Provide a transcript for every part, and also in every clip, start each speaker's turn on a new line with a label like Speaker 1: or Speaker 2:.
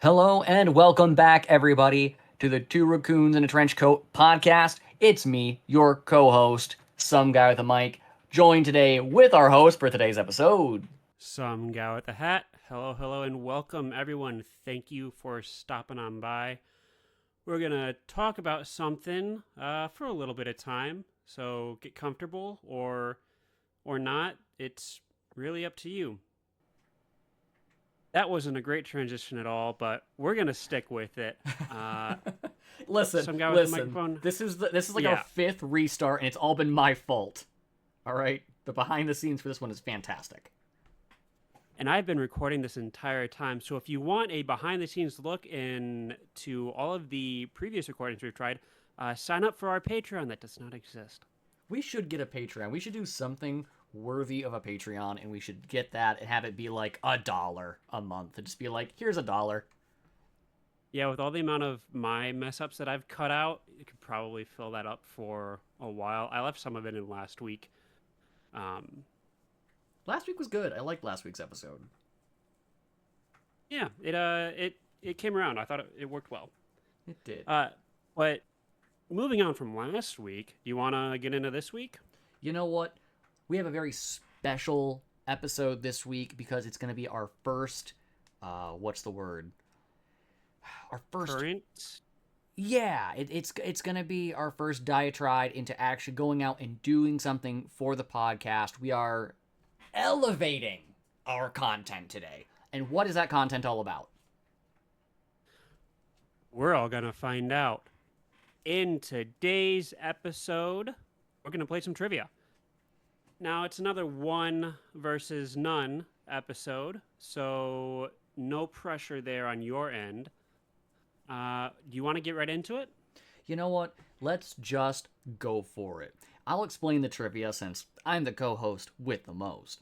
Speaker 1: Hello and welcome back, everybody, to the Two Raccoons in a Trench Coat podcast. It's me, your co host, Some Guy with a Mic, joined today with our host for today's episode.
Speaker 2: Some guy with a hat. Hello, hello, and welcome everyone. Thank you for stopping on by. We're gonna talk about something for a little bit of time, so get comfortable or not. It's really up to you. That wasn't a great transition at all, but we're gonna stick with it. Uh,
Speaker 1: listen,
Speaker 2: some guy with a
Speaker 1: listen.
Speaker 2: microphone.
Speaker 1: This is like our
Speaker 2: Yeah,
Speaker 1: fifth restart, and it's all been my fault. All right, the behind the scenes for this one is fantastic.
Speaker 2: and I've been recording this entire time. So if you want a behind the scenes look into all of the previous recordings we've tried, sign up for our Patreon that does not exist.
Speaker 1: We should get a Patreon. We should do something worthy of a Patreon, and we should get that and have it be like $1 a month. And just be like, here's $1.
Speaker 2: Yeah, with all the amount of my mess ups that I've cut out, you could probably fill that up for a while. I left some of it in last week. Um,
Speaker 1: Last week was good. I liked last week's episode.
Speaker 2: yeah, it came around. I thought it worked well.
Speaker 1: It did.
Speaker 2: But moving on from last week, do you want to get into this week?
Speaker 1: You know what? We have a very special episode this week because it's going to be our first. What's the word? Our first.
Speaker 2: Current.
Speaker 1: Yeah, it's going to be our first diatribe into actually going out and doing something for the podcast. We are elevating our content today. And what is that content all about?
Speaker 2: We're all gonna find out. In today's episode, we're gonna play some trivia. Now it's another one versus none episode, so no pressure there on your end. Do you want to get right into it?
Speaker 1: You know what? Let's just go for it. I'll explain the trivia since I'm the co host with the most.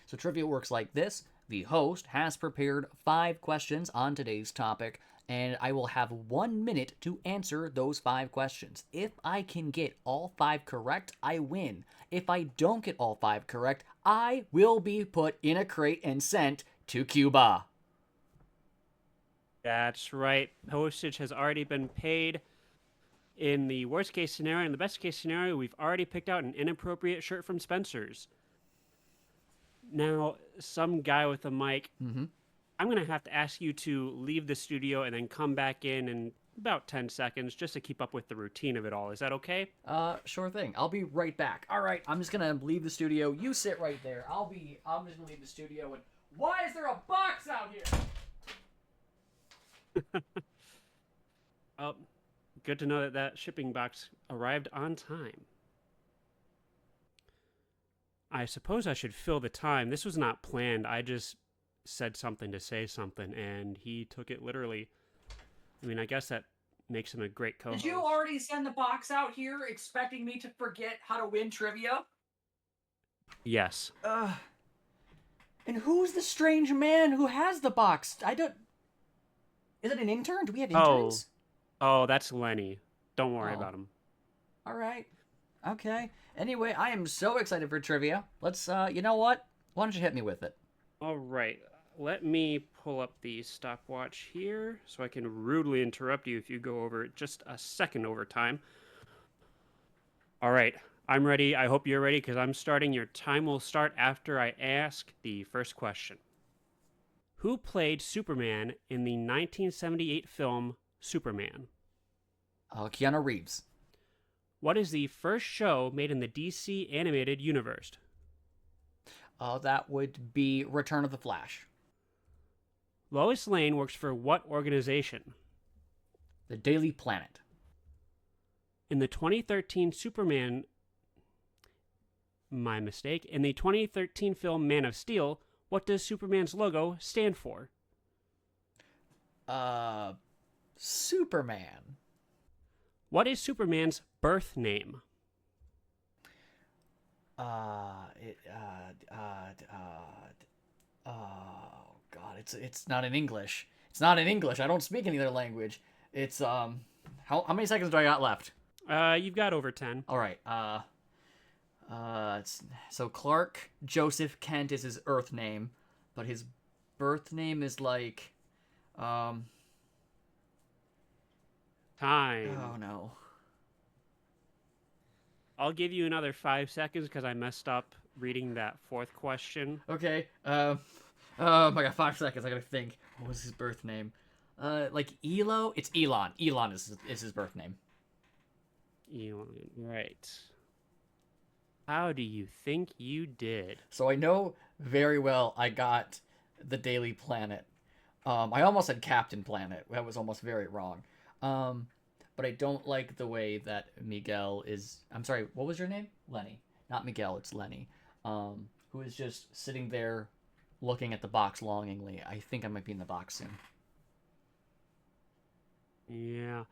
Speaker 1: So, trivia works like this: the host has prepared 5 questions on today's topic, and I will have 1 minute to answer those 5 questions. If I can get all 5 correct, I win. If I don't get all 5 correct, I will be put in a crate and sent to Cuba.
Speaker 2: That's right. Postage has already been paid. In the worst case scenario, in the best case scenario, we've already picked out an inappropriate shirt from Spencer's. Now, some guy with a mic,
Speaker 1: Mm-hmm.
Speaker 2: I'm going to have to ask you to leave the studio and then come back in about 10 seconds just to keep up with the routine of it all. Is that okay?
Speaker 1: Sure thing. I'll be right back. All right, I'm just gonna leave the studio. You sit right there. I'm just gonna leave the studio. And why is there a box out here?
Speaker 2: Oh, good to know that that shipping box arrived on time. I suppose I should fill the time. This was not planned. I just said something to say something, and he took it literally. I mean, I guess that makes him a great co-host.
Speaker 1: Did you already send the box out here, expecting me to forget how to win trivia?
Speaker 2: Yes.
Speaker 1: And who's the strange man who has the box? I don't. Is it an intern? Do we have interns?
Speaker 2: Oh, that's Lenny. Don't worry
Speaker 1: Oh.
Speaker 2: about him.
Speaker 1: All right. Okay. Anyway, I am so excited for trivia. Let's. You know what? Why don't you hit me with it?
Speaker 2: All right. Let me pull up the stopwatch here so I can rudely interrupt you if you go over just a second over time. All right. I'm ready. I hope you're ready because I'm starting. Your time will start after I ask the first question. Who played Superman in the 1978 film Superman?
Speaker 1: Keanu Reeves.
Speaker 2: What is the first show made in the DC animated universe?
Speaker 1: That would be Return of the Flash.
Speaker 2: Lois Lane works for what organization?
Speaker 1: The Daily Planet.
Speaker 2: In the 2013 Superman. My mistake. In the 2013 film Man of Steel, what does Superman's logo stand for?
Speaker 1: Superman.
Speaker 2: What is Superman's birth name?
Speaker 1: Oh God, it's not in English. It's not in English. I don't speak any other language. It's how many seconds do I got left?
Speaker 2: You've got over 10.
Speaker 1: All right. So Clark Joseph Kent is his Earth name, but his birth name is like,
Speaker 2: time.
Speaker 1: Oh no.
Speaker 2: I'll give you another 5 seconds because I messed up reading that fourth question.
Speaker 1: Okay. I got 5 seconds. I gotta think. What was his birth name? Like Elo. It's Elon. Elon is his birth name.
Speaker 2: Elon, right. How do you think you did?
Speaker 1: So I know very well I got the Daily Planet. I almost said Captain Planet. That was almost very wrong. But I don't like the way that Miguel is. I'm sorry. What was your name? Lenny. Not Miguel. It's Lenny. Who is just sitting there, looking at the box longingly. I think I might be in the box soon.
Speaker 2: Yeah.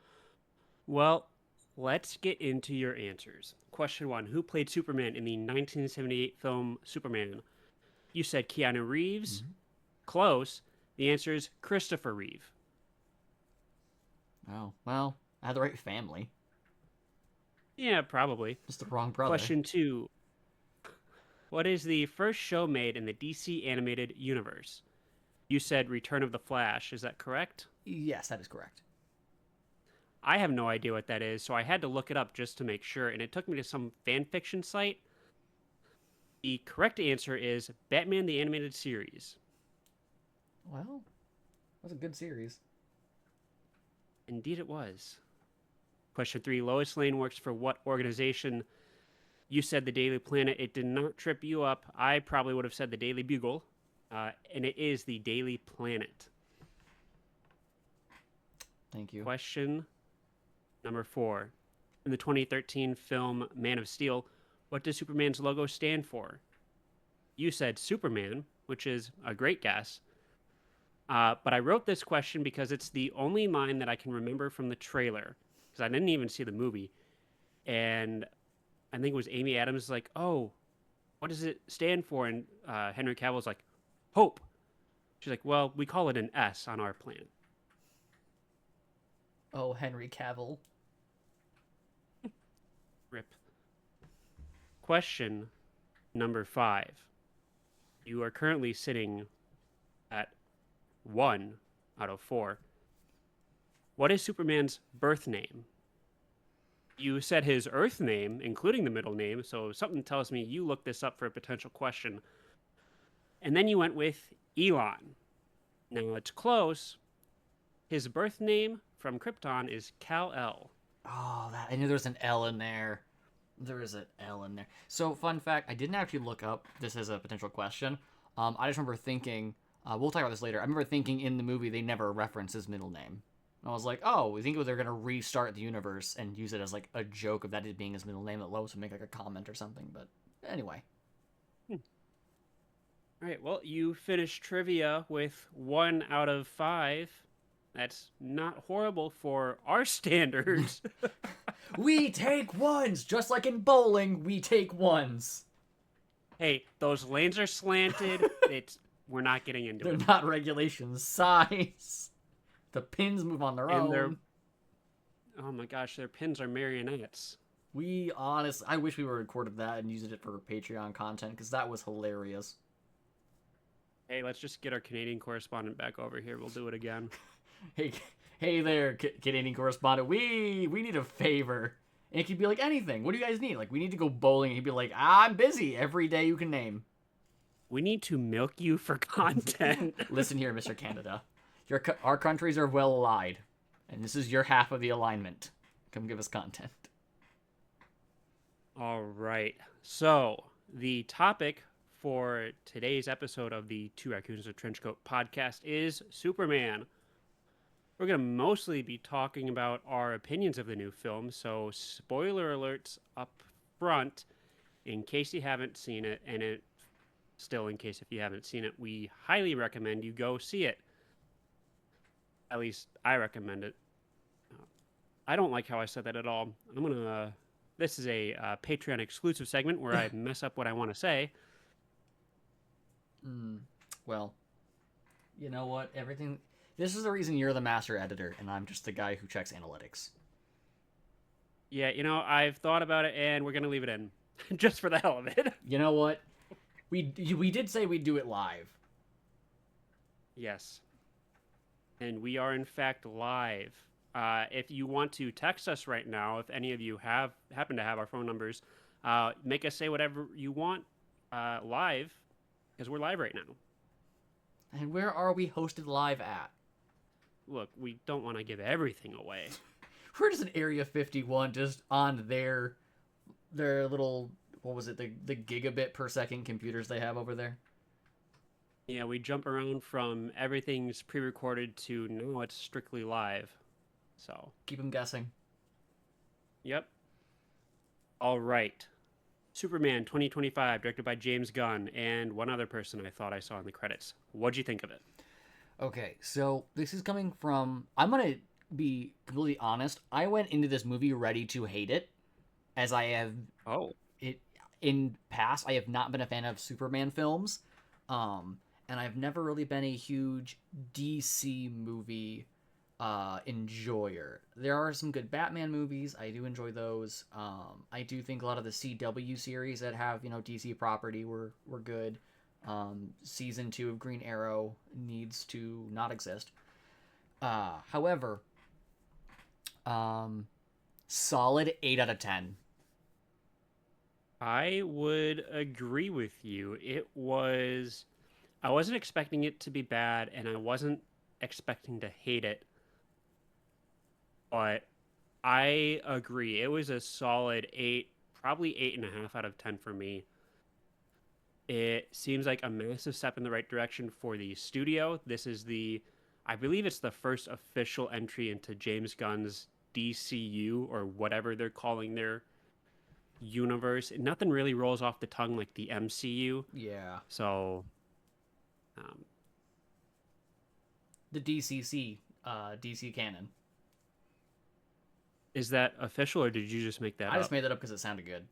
Speaker 2: Well, let's get into your answers. Question 1. Who played Superman in the 1978 film Superman? You said Keanu Reeves.
Speaker 1: Mm-hmm.
Speaker 2: Close. The answer is Christopher Reeve.
Speaker 1: Oh well, I had the right family.
Speaker 2: Yeah, probably.
Speaker 1: Just the wrong brother.
Speaker 2: Question 2. What is the first show made in the DC animated universe? You said Return of the Flash. Is that correct?
Speaker 1: Yes, that is correct.
Speaker 2: I have no idea what that is, so I had to look it up just to make sure, and it took me to some fan fiction site. The correct answer is Batman the Animated Series.
Speaker 1: Well, that was a good series.
Speaker 2: Indeed it was. Question 3. Lois Lane works for what organization? You said the Daily Planet. It did not trip you up. I probably would have said the Daily Bugle, and it is the Daily Planet.
Speaker 1: Thank you.
Speaker 2: Question number 4. In the 2013 film Man of Steel, what does Superman's logo stand for? You said Superman, which is a great guess. But I wrote this question because it's the only line that I can remember from the trailer, because I didn't even see the movie. And I think it was Amy Adams like, oh, what does it stand for? And Henry Cavill's like, hope. She's like, well, we call it an S on our planet.
Speaker 1: Oh, Henry Cavill.
Speaker 2: Rip. Question number 5. You are currently sitting at 1 out of 4. What is Superman's birth name? You said his Earth name, including the middle name, so something tells me you looked this up for a potential question. And then you went with Elon. Now it's close. His birth name from Krypton is Kal-El.
Speaker 1: Oh, I knew there was an L in there. There is an L in there. So, fun fact, I didn't actually look up this as a potential question. I just remember thinking, we'll talk about this later. I remember thinking in the movie they never reference his middle name. And I was like, oh, I think they're going to restart the universe and use it as like a joke of that it being his middle name, that Lois would make like a comment or something. But anyway.
Speaker 2: All right, well, you finished trivia with 1 out of 5. That's not horrible for our standards.
Speaker 1: We take ones! Just like in bowling, we take ones.
Speaker 2: Hey, those lanes are slanted. We're not getting into
Speaker 1: They're
Speaker 2: it.
Speaker 1: not regulations size. The pins move on their own.
Speaker 2: Oh my gosh, their pins are marionettes.
Speaker 1: I wish we recorded that and used it for Patreon content, because that was hilarious.
Speaker 2: Hey, let's just get our Canadian correspondent back over here. We'll do it again.
Speaker 1: Hey there, Canadian correspondent. We need a favor. And it could be like anything. What do you guys need? Like, we need to go bowling. And he'd be like, I'm busy every day you can name.
Speaker 2: We need to milk you for content.
Speaker 1: Listen here, Mr. Canada. Our countries are well allied. And this is your half of the alignment. Come give us content.
Speaker 2: All right. So, the topic for today's episode of the Two Raccoons of Trenchcoat podcast is Superman. We're going to mostly be talking about our opinions of the new film, so spoiler alerts up front in case you haven't seen it, and in case if you haven't seen it, we highly recommend you go see it. At least I recommend it. I don't like how I said that at all. This is a Patreon exclusive segment where I mess up what I want to say.
Speaker 1: Well, you know what? This is the reason you're the master editor, and I'm just the guy who checks analytics.
Speaker 2: Yeah, I've thought about it, and we're going to leave it in. Just for the hell of it.
Speaker 1: You know what? We did say we'd do it live.
Speaker 2: Yes. And we are, in fact, live. If you want to text us right now, if any of you happen to have our phone numbers, make us say whatever you want live, because we're live right now.
Speaker 1: And where are we hosted live at?
Speaker 2: Look, we don't want to give everything away.
Speaker 1: We're just in Area 51, just on their little, what was it, the gigabit per second computers they have over there.
Speaker 2: Yeah, we jump around from everything's pre-recorded to no, it's strictly live. So,
Speaker 1: Keep them guessing.
Speaker 2: yep. All right. Superman 2025, directed by James Gunn, and one other person I thought I saw in the credits. What'd you think of it?
Speaker 1: Okay, so this is coming from. I'm gonna be completely honest. I went into this movie ready to hate it, as I have
Speaker 2: Oh,
Speaker 1: it in past. I have not been a fan of Superman films, and I've never really been a huge DC movie enjoyer. There are some good Batman movies. I do enjoy those. I do think a lot of the CW series that have DC property were good. Season 2 of Green Arrow needs to not exist. However, solid 8 out of 10.
Speaker 2: I would agree with you. I wasn't expecting it to be bad, and I wasn't expecting to hate it, but I agree. It was a solid 8, probably 8.5 out of 10 for me. It seems like a massive step in the right direction for the studio. I believe it's the first official entry into James Gunn's DCU, or whatever they're calling their universe. Nothing really rolls off the tongue like the MCU.
Speaker 1: Yeah.
Speaker 2: So, um,
Speaker 1: The DCC, DC canon.
Speaker 2: is that official, or did you just make that
Speaker 1: I
Speaker 2: up?
Speaker 1: just made that up because it sounded good.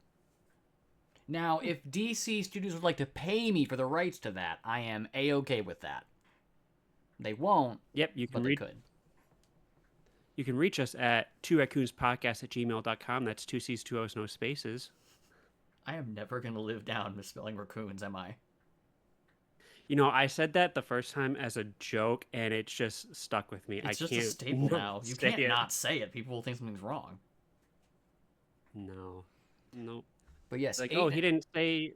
Speaker 1: Now, if DC Studios would like to pay me for the rights to that, I am A-okay with that. They won't,
Speaker 2: Yep,
Speaker 1: but they could.
Speaker 2: You can reach us at 2raccoonspodcast@gmail.com. That's 2C's, 2O's, no spaces.
Speaker 1: I am never going to live down misspelling raccoons, am I?
Speaker 2: I said that the first time as a joke, and it's just stuck with me.
Speaker 1: It's
Speaker 2: I
Speaker 1: just
Speaker 2: can't
Speaker 1: a staple now. You
Speaker 2: say
Speaker 1: can't
Speaker 2: it.
Speaker 1: not say it. People will think something's wrong.
Speaker 2: No. Nope.
Speaker 1: But yes,
Speaker 2: Like, oh, he didn't say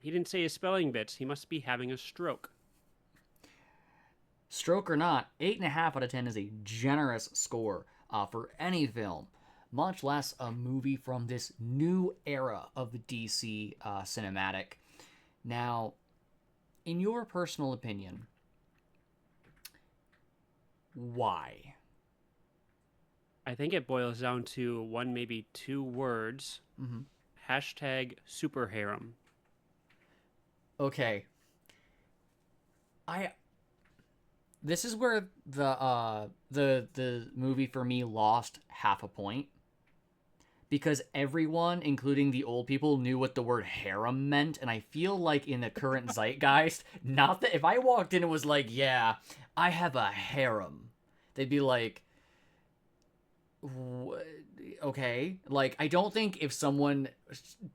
Speaker 2: his spelling bits. He must be having a stroke.
Speaker 1: stroke or not, 8.5 out of 10 is a generous score for any film, much less a movie from this new era of the DC cinematic. Now, in your personal opinion, why?
Speaker 2: I think it boils down to one, maybe two words.
Speaker 1: Mm-hmm.
Speaker 2: Hashtag super harem.
Speaker 1: Okay. This is where the movie for me lost half a point. Because everyone, including the old people, knew what the word harem meant, and I feel like in the current zeitgeist, not that if I walked in and was like, yeah, I have a harem, they'd be like, okay. Like, I don't think if someone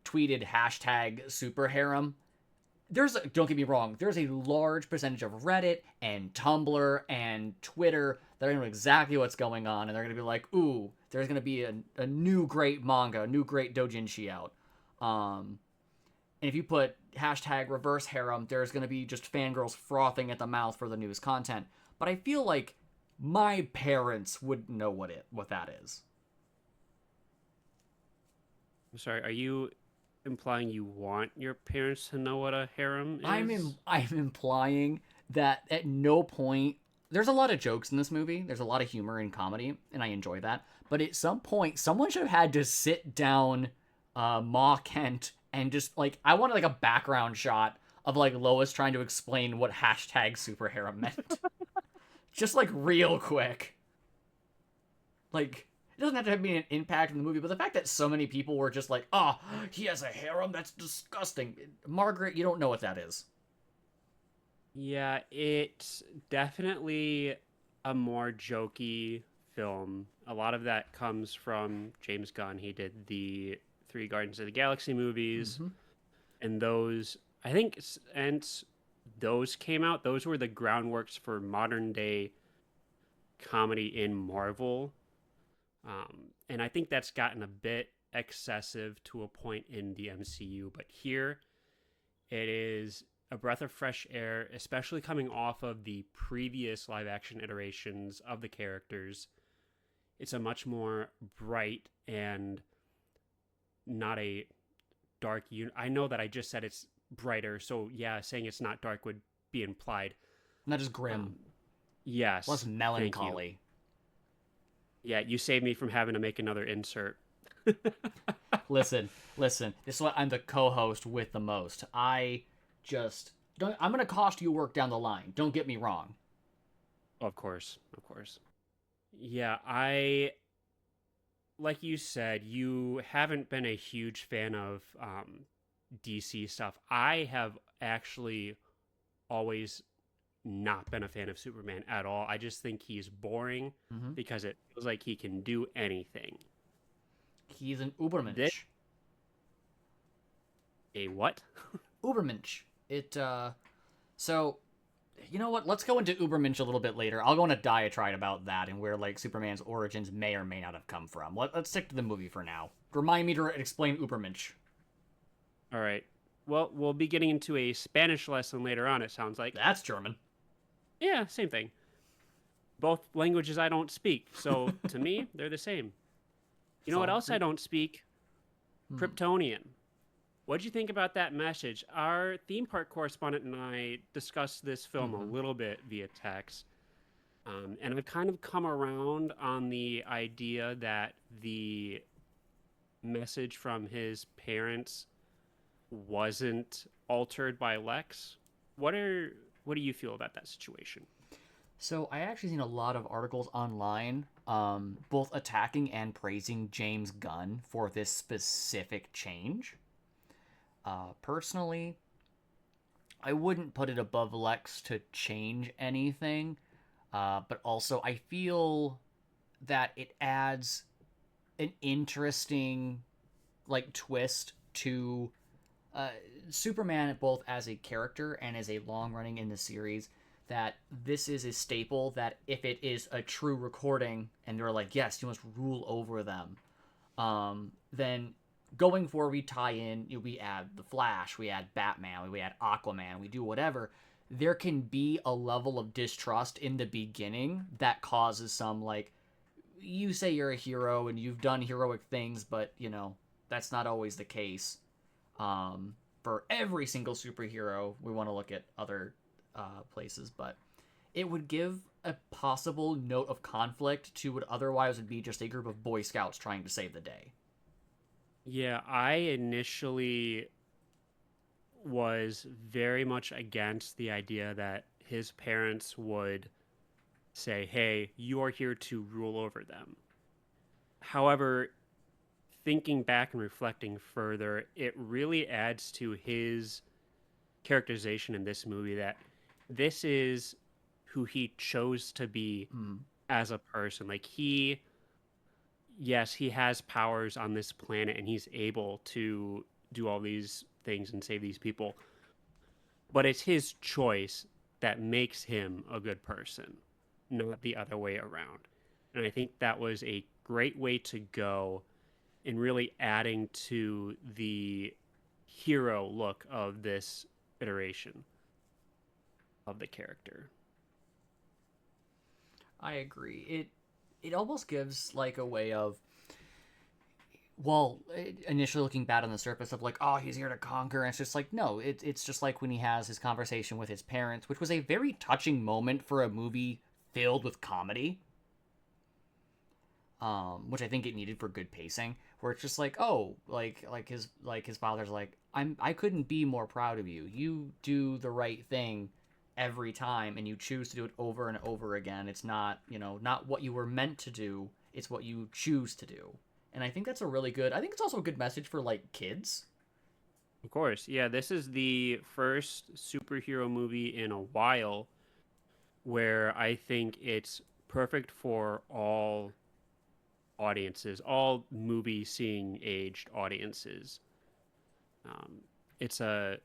Speaker 1: tweeted hashtag super harem, don't get me wrong, there's a large percentage of Reddit and Tumblr and Twitter that know exactly what's going on, and they're going to be like, ooh, there's going to be a new great manga, a new great doujinshi out. And if you put hashtag reverse harem, there's going to be just fangirls frothing at the mouth for the newest content. But I feel like my parents would know what that is.
Speaker 2: I'm sorry, are you implying you want your parents to know what a harem is?
Speaker 1: I'm implying that at no point there's a lot of jokes in this movie. There's a lot of humor and comedy, and I enjoy that. But at some point, someone should have had to sit down Ma Kent and just, like, I wanted, like, a background shot of, like, Lois trying to explain what hashtag super harem meant. Just, like, real quick. Like, it doesn't have to be an impact in the movie, but the fact that so many people were just like, oh, he has a harem? That's disgusting. Margaret, you don't know what that is.
Speaker 2: Yeah, it's definitely a more jokey film. A lot of that comes from James Gunn. He did the 3 Guardians of the Galaxy movies,
Speaker 1: Mm-hmm.
Speaker 2: and those, I think, and those came out. Those were the groundworks for modern day comedy in Marvel. And I think that's gotten a bit excessive to a point in the MCU, but here it is a breath of fresh air, especially coming off of the previous live action iterations of the characters. It's a much more bright and not a dark. I know that I just said it's brighter, so yeah, saying it's not dark would be implied.
Speaker 1: Not just grim,
Speaker 2: Yes.
Speaker 1: less
Speaker 2: Thank you.
Speaker 1: melancholy.
Speaker 2: Yeah, you saved me from having to make another insert.
Speaker 1: Listen, listen. This is why I'm the co-host with the most. I just don't. I'm gonna cost you work down the line. Don't get me wrong.
Speaker 2: Of course, of course. Yeah, I like you said, you haven't been a huge fan of DC stuff. I have actually always not been a fan of Superman at all. I just think he's boring
Speaker 1: Mm-hmm.
Speaker 2: because it feels like he can do anything.
Speaker 1: He's an Ubermensch.
Speaker 2: This- A what?
Speaker 1: Ubermensch. So, you know what? Let's go into Ubermensch a little bit later. I'll go on a diatribe about that and where like Superman's origins may or may not have come from. Let's stick to the movie for now. Remind me to explain Ubermensch.
Speaker 2: All right. Well, we'll be getting into a Spanish lesson later on, it sounds like.
Speaker 1: That's German.
Speaker 2: Yeah, same thing. Both languages I don't speak, so to me, they're the same. You know what else I don't speak? Kryptonian. What'd you think about that message? Our theme park correspondent and I discussed this film a little bit via text. And I've kind of come around on the idea that the message from his parents wasn't altered by Lex. What do you feel about that situation?
Speaker 1: So I actually seen a lot of articles online, both attacking and praising James Gunn for this specific change. Personally, I wouldn't put it above Lex to change anything, but also I feel that it adds an interesting like twist to Superman, both as a character and as a long running in the series. That this is a staple that if it is a true recording and they're like, yes, you must rule over them, then going forward we tie in, we add the Flash, we add Batman, we add Aquaman, we do whatever. There can be a level of distrust in the beginning that causes some like, you say you're a hero and you've done heroic things, but that's not always the case. For every single superhero, we want to look at other places, but it would give a possible note of conflict to what otherwise would be just a group of Boy Scouts trying to save the day.
Speaker 2: Yeah, I initially was very much against the idea that his parents would say, hey, you are here to rule over them. However, thinking back and reflecting further, it really adds to his characterization in this movie that this is who he chose to be as a person. Like yes, he has powers on this planet and he's able to do all these things and save these people. But it's his choice that makes him a good person, not the other way around. And I think that was a great way to go in really adding to the hero look of this iteration of the character.
Speaker 1: I agree. It almost gives like a way of, well, initially looking bad on the surface of like, oh, he's here to conquer. And it's just like, no, it's just like when he has his conversation with his parents, which was a very touching moment for a movie filled with comedy. Which I think it needed for good pacing, where it's just like, oh, like his father's like, I couldn't be more proud of you. You do the right thing every time, and you choose to do it over and over again. It's not, not what you were meant to do. It's what you choose to do. And I think that's a really good. I think it's also a good message for like kids.
Speaker 2: Of course, yeah. This is the first superhero movie in a while where I think it's perfect for all audiences, all movie seeing aged audiences. It's a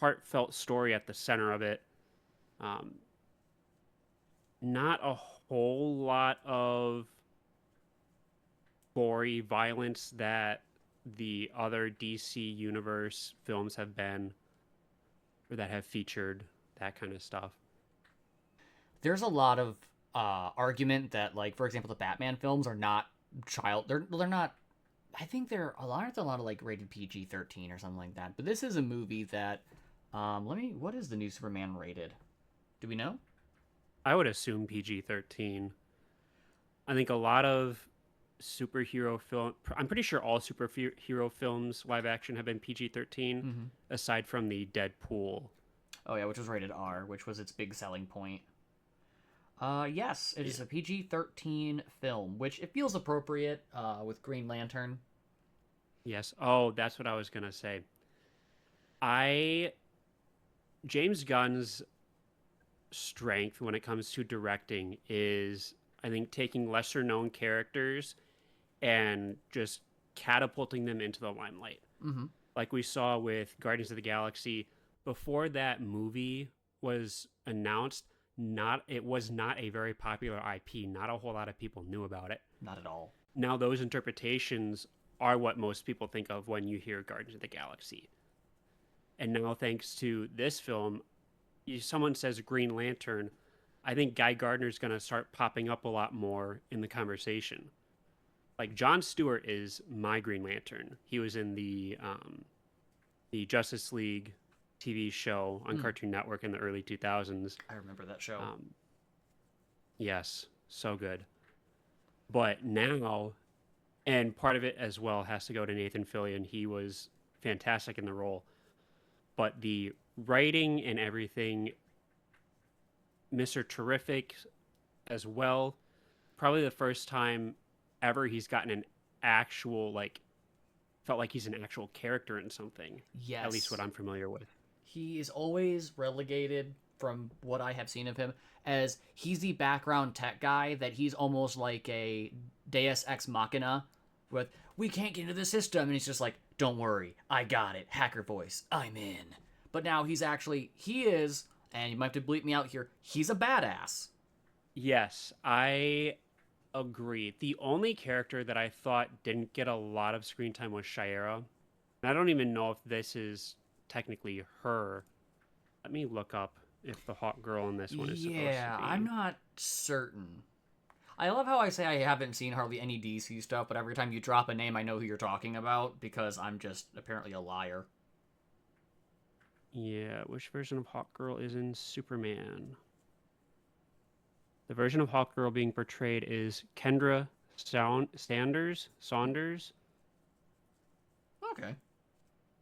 Speaker 2: heartfelt story at the center of it. not a whole lot of gory violence that the other DC Universe films have been, or that have featured that kind of stuff.
Speaker 1: There's a lot of argument that, like, for example, the Batman films are not child. They're not. I think they're a lot of like rated PG-13 or something like that. But this is a movie that. Let me. What is the new Superman rated? Do we know?
Speaker 2: I would assume PG-13. I think a lot of superhero film. I'm pretty sure all superhero films live action have been PG-13,
Speaker 1: Mm-hmm.
Speaker 2: aside from the Deadpool.
Speaker 1: Oh yeah, which was rated R, which was its big selling point. Yes, it is
Speaker 2: Yeah.
Speaker 1: a PG-13 film, which it feels appropriate with Green Lantern.
Speaker 2: Yes. Oh, that's what I was gonna say. I James Gunn's strength when it comes to directing is, I think, taking lesser known characters and just catapulting them into the limelight.
Speaker 1: Mm-hmm.
Speaker 2: Like we saw with Guardians of the Galaxy, before that movie was announced, not it was not a very popular IP. Not a whole lot of people knew about it.
Speaker 1: Not at all.
Speaker 2: Now those interpretations are what most people think of when you hear Guardians of the Galaxy. And now thanks to this film, someone says Green Lantern, I think Guy Gardner's going to start popping up a lot more in the conversation. Like John Stewart is my Green Lantern. He was in the Justice League TV show on Cartoon Network in the early 2000s.
Speaker 1: I remember that show.
Speaker 2: Yes, so good. But now, and part of it as well has to go to Nathan Fillion. He was fantastic in the role. But the writing and everything, Mr. Terrific as well. Probably the first time ever he's gotten an actual, like, felt like he's an actual character in something.
Speaker 1: Yes.
Speaker 2: At least what I'm familiar with.
Speaker 1: He is always relegated, from what I have seen of him, as he's the background tech guy, that he's almost like a Deus Ex Machina with, we can't get into the system. And he's just like, don't worry, I got it. Hacker voice, I'm in. But now he is, and you might have to bleep me out here, he's a badass.
Speaker 2: Yes, I agree. The only character that I thought didn't get a lot of screen time was Shira. And I don't even know if this is technically her. Let me look up if the hot girl in this one is supposed to be.
Speaker 1: Yeah, I'm not certain. I love how I say I haven't seen hardly any DC stuff, but every time you drop a name, I know who you're talking about because I'm just apparently a liar.
Speaker 2: Yeah, which version of Hawk Girl is in Superman? The version of Hawk Girl being portrayed is Kendra Saunders.
Speaker 1: Okay.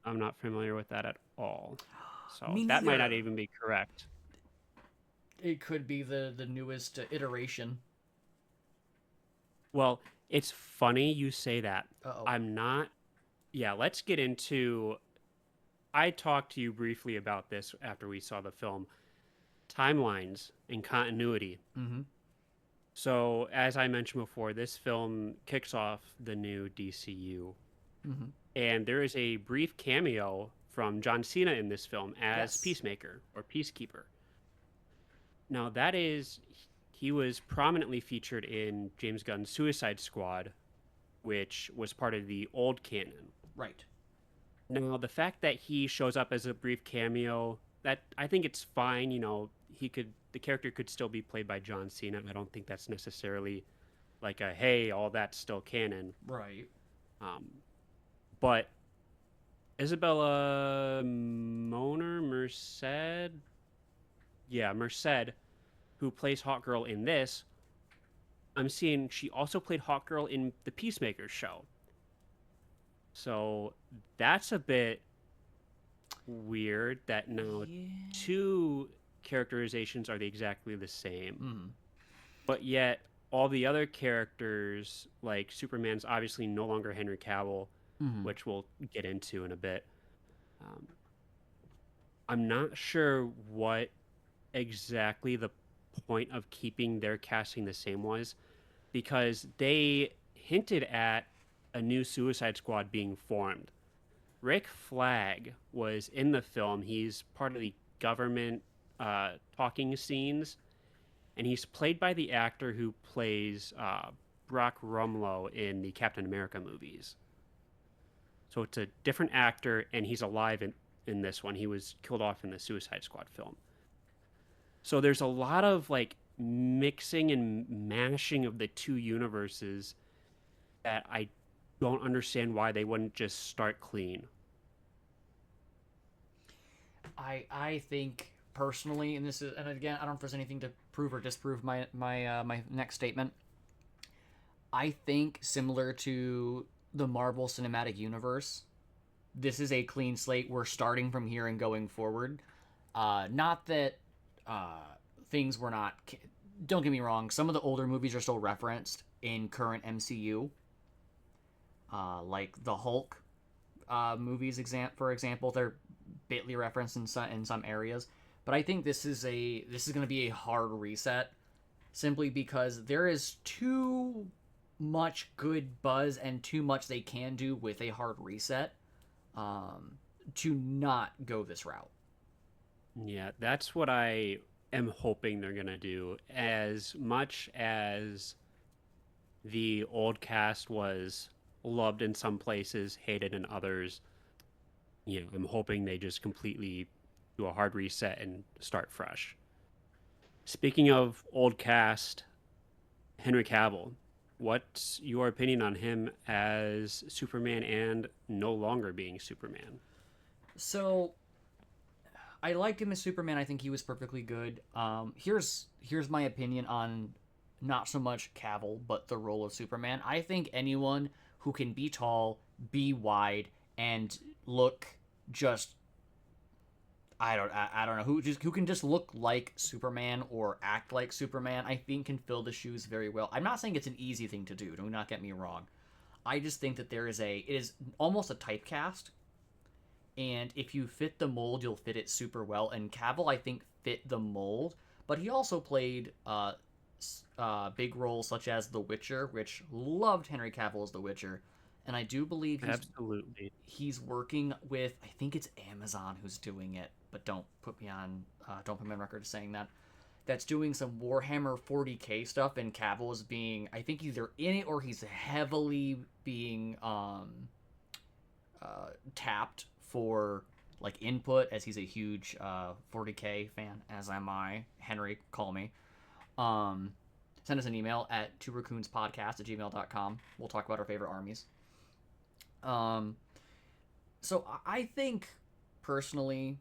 Speaker 2: I'm not familiar with that at all. So
Speaker 1: Me
Speaker 2: that might
Speaker 1: neither.
Speaker 2: not even be correct.
Speaker 1: It could be the newest iteration.
Speaker 2: Well, it's funny you say that.
Speaker 1: Uh-oh.
Speaker 2: I'm not. Yeah, let's get into. I talked to you briefly about this after we saw the film. Timelines and continuity.
Speaker 1: Mm-hmm.
Speaker 2: So, as I mentioned before, this film kicks off the new DCU.
Speaker 1: Mm-hmm.
Speaker 2: And there is a brief cameo from John Cena in this film as
Speaker 1: Yes.
Speaker 2: Peacemaker or Peacekeeper. Now, he was prominently featured in James Gunn's Suicide Squad, which was part of the old canon.
Speaker 1: Right.
Speaker 2: Now, the fact that he shows up as a brief cameo, that I think it's fine. You know, the character could still be played by John Cena. I don't think that's necessarily like a hey, all that's still canon.
Speaker 1: Right.
Speaker 2: But Isabella Moner Merced, yeah, Merced, who plays Hawkgirl in this, I'm seeing she also played Hawkgirl in the Peacemaker show. So that's a bit weird that now
Speaker 1: Yeah.
Speaker 2: two characterizations are exactly the same,
Speaker 1: Mm.
Speaker 2: but yet all the other characters, like Superman's obviously no longer Henry Cavill,
Speaker 1: Mm-hmm.
Speaker 2: which we'll get into in a bit. I'm not sure what exactly the point of keeping their casting the same was, because they hinted at a new Suicide Squad being formed. Rick Flag was in the film. He's part of the government talking scenes, and he's played by the actor who plays Brock Rumlow in the Captain America movies. So it's a different actor, and he's alive in this one. He was killed off in the Suicide Squad film. So there's a lot of like mixing and mashing of the two universes that I don't understand why they wouldn't just start clean.
Speaker 1: I think personally, and this is, and again, I don't know if there's anything to prove or disprove my next statement. I think similar to the Marvel Cinematic Universe, this is a clean slate. We're starting from here and going forward. Not that things were not. Don't get me wrong. Some of the older movies are still referenced in current MCU, like the Hulk movies. For example, they're bitly referenced in some areas. But I think this is going to be a hard reset, simply because there is too much good buzz and too much they can do with a hard reset to not go this route.
Speaker 2: Yeah, that's what I am hoping they're going to do. As much as the old cast was loved in some places, hated in others, I'm hoping they just completely do a hard reset and start fresh. Speaking of old cast, Henry Cavill, what's your opinion on him as Superman and no longer being Superman?
Speaker 1: So I liked him as Superman. I think he was perfectly good. Here's my opinion on not so much Cavill, but the role of Superman. I think anyone who can be tall, be wide, and look just I don't know who can just look like Superman or act like Superman, I think can fill the shoes very well. I'm not saying it's an easy thing to do. Do not get me wrong. I just think that it is almost a typecast, and if you fit the mold, you'll fit it super well. And Cavill, I think, fit the mold, but he also played big roles such as The Witcher, which loved Henry Cavill as The Witcher, and I do believe
Speaker 2: Absolutely.
Speaker 1: he's working with, I think it's Amazon who's doing it, but don't put me on record as saying that. That's doing some Warhammer 40K stuff, and Cavill is being, I think, either in it or he's heavily being tapped for like input, as he's a huge 40K fan, as am I. Henry, call me. Send us an email at tworaccoonspodcast@gmail.com. We'll talk about our favorite armies. So I think, personally,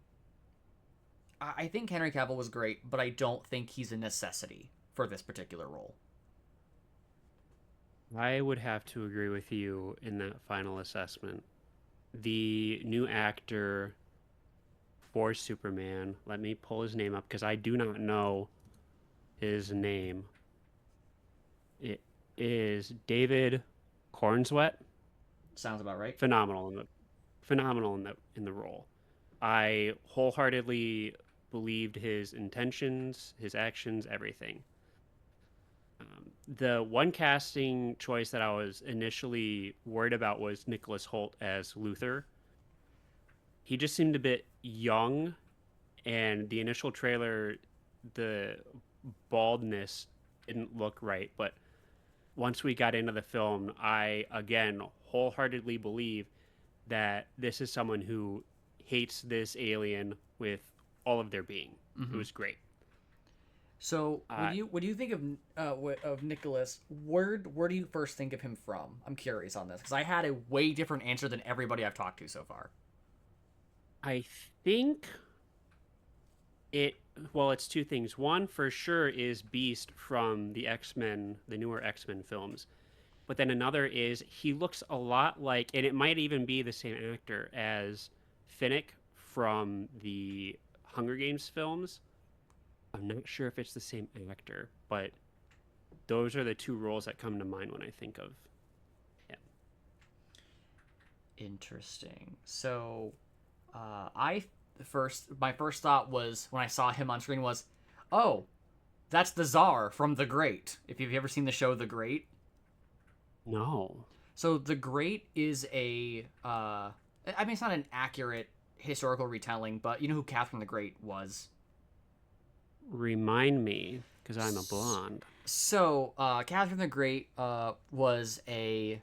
Speaker 1: I think Henry Cavill was great, but I don't think he's a necessity for this particular role.
Speaker 2: I would have to agree with you in that final assessment. The new actor for Superman, let me pull his name up because I do not know his name. It is David Cornsweet.
Speaker 1: Sounds about right.
Speaker 2: Phenomenal in the role. I wholeheartedly believed his intentions, his actions, everything. The one casting choice that I was initially worried about was Nicholas Hoult as Luthor. He just seemed a bit young, and the initial trailer, the baldness didn't look right. But once we got into the film, I again wholeheartedly believe that this is someone who hates this alien with all of their being. It was great.
Speaker 1: So, what do you think of Nicholas? Where do you first think of him from? I'm curious on this because I had a way different answer than everybody I've talked to so far.
Speaker 2: I think it's two things. One for sure is Beast from the X-Men, the newer X-Men films. But then another is he looks a lot like, and it might even be the same actor as Finnick from the Hunger Games films. I'm not sure if it's the same actor, but those are the two roles that come to mind when I think of him.
Speaker 1: Interesting. So, my first thought was when I saw him on screen was, oh, that's the Tsar from The Great. If you've ever seen the show The Great.
Speaker 2: No.
Speaker 1: So The Great is it's not an accurate historical retelling, but you know who Catherine the Great was?
Speaker 2: Remind me. because I'm a blonde.
Speaker 1: So, Catherine the Great was a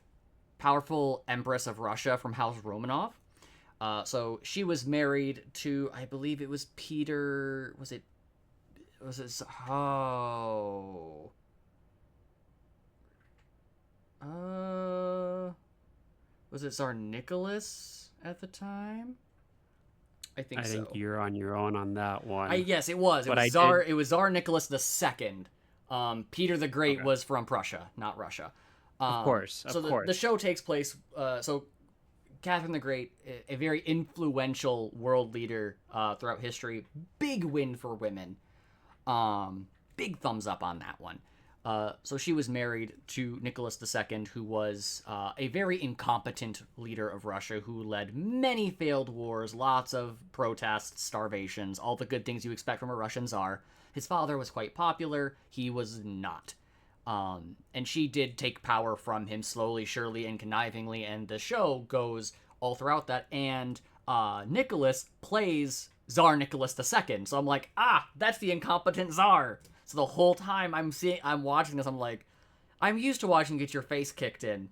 Speaker 1: powerful empress of Russia from House Romanov. So she was married to, I believe it was Peter. Was it? Oh. Was it Tsar Nicholas at the time? I think
Speaker 2: I
Speaker 1: so.
Speaker 2: think you're on your own on that one.
Speaker 1: Yes, it was.
Speaker 2: But
Speaker 1: It was Tsar Nicholas II. Peter the Great
Speaker 2: Okay.
Speaker 1: was from Prussia, not Russia.
Speaker 2: Of course, of
Speaker 1: So
Speaker 2: course.
Speaker 1: the show takes place. So Catherine the Great, a very influential world leader throughout history. Big win for women. Big thumbs up on that one. So she was married to Nicholas II, who was a very incompetent leader of Russia who led many failed wars, lots of protests, starvations, all the good things you expect from a Russian czar. His father was quite popular. He was not. And she did take power from him slowly, surely, and connivingly, and the show goes all throughout that. And Nicholas plays Tsar Nicholas II. So I'm like, that's the incompetent czar. So the whole time I'm watching this, I'm like, I'm used to watching get your face kicked in.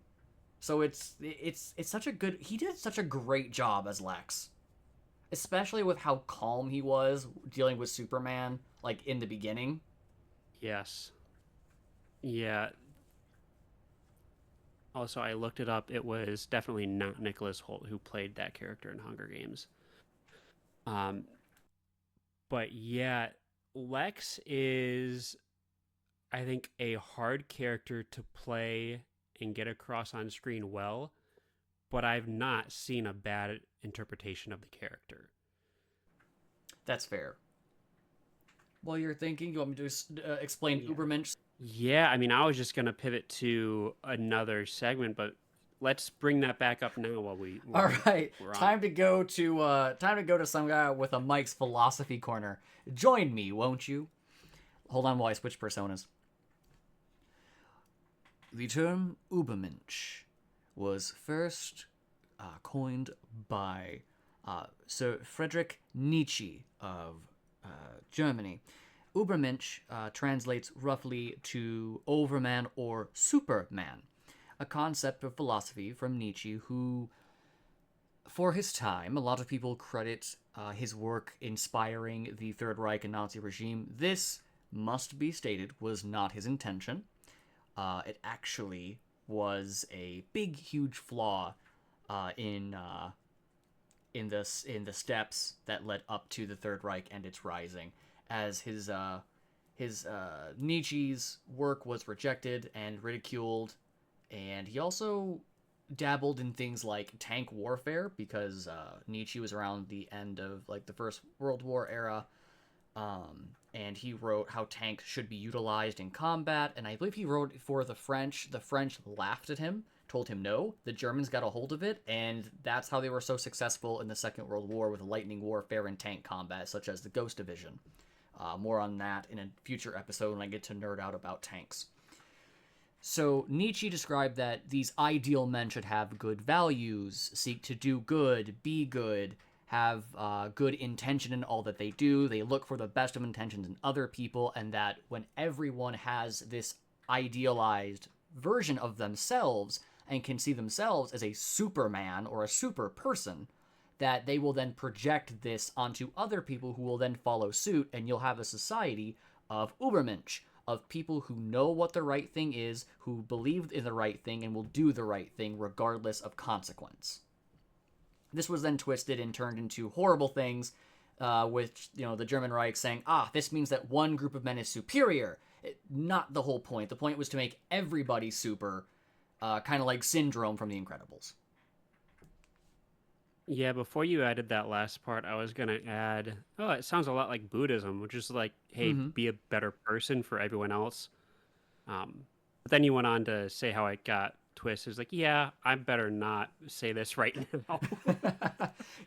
Speaker 1: So it's such a good. He did such a great job as Lex, especially with how calm he was dealing with Superman, like in the beginning.
Speaker 2: Yes. Yeah. Also, I looked it up. It was definitely not Nicholas Holt who played that character in Hunger Games. Um, but yeah, Lex is, I think, a hard character to play and get across on screen well, but I've not seen a bad interpretation of the character.
Speaker 1: That's fair. While you're thinking, you want me to explain Ubermensch?
Speaker 2: Yeah, I mean, I was just gonna pivot to another segment, but let's bring that back up now while
Speaker 1: All right,
Speaker 2: we're on.
Speaker 1: time to go to some guy with a Mike's philosophy corner. Join me, won't you? Hold on while I switch personas. The term Ubermensch was first coined by Sir Friedrich Nietzsche of Germany. Ubermensch translates roughly to overman or superman, a concept of philosophy from Nietzsche who, for his time, a lot of people credit his work inspiring the Third Reich and Nazi regime. This, must be stated, was not his intention. It actually was a big, huge flaw in the steps that led up to the Third Reich and its rising, as his Nietzsche's work was rejected and ridiculed, and he also dabbled in things like tank warfare because Nietzsche was around the end of like the First World War era, and he wrote how tanks should be utilized in combat, and I believe he wrote for the French. The French laughed at him, told him no. The Germans got a hold of it, and that's how they were so successful in the Second World War with lightning warfare and tank combat, such as the Ghost Division. More on that in a future episode when I get to nerd out about tanks. So Nietzsche described that these ideal men should have good values, seek to do good, be good, have good intention in all that they do. They look for the best of intentions in other people, and that when everyone has this idealized version of themselves and can see themselves as a superman or a super person, that they will then project this onto other people who will then follow suit, and you'll have a society of Ubermensch, of people who know what the right thing is, who believe in the right thing, and will do the right thing regardless of consequence. This was then twisted and turned into horrible things, with the German Reich saying, this means that one group of men is superior. Not the whole point. The point was to make everybody super, kind of like Syndrome from The Incredibles.
Speaker 2: Yeah, before you added that last part, I was gonna add, it sounds a lot like Buddhism, which is like, hey, be a better person for everyone else. But then you went on to say how it got twisted. It's like, yeah, I better not say this right now.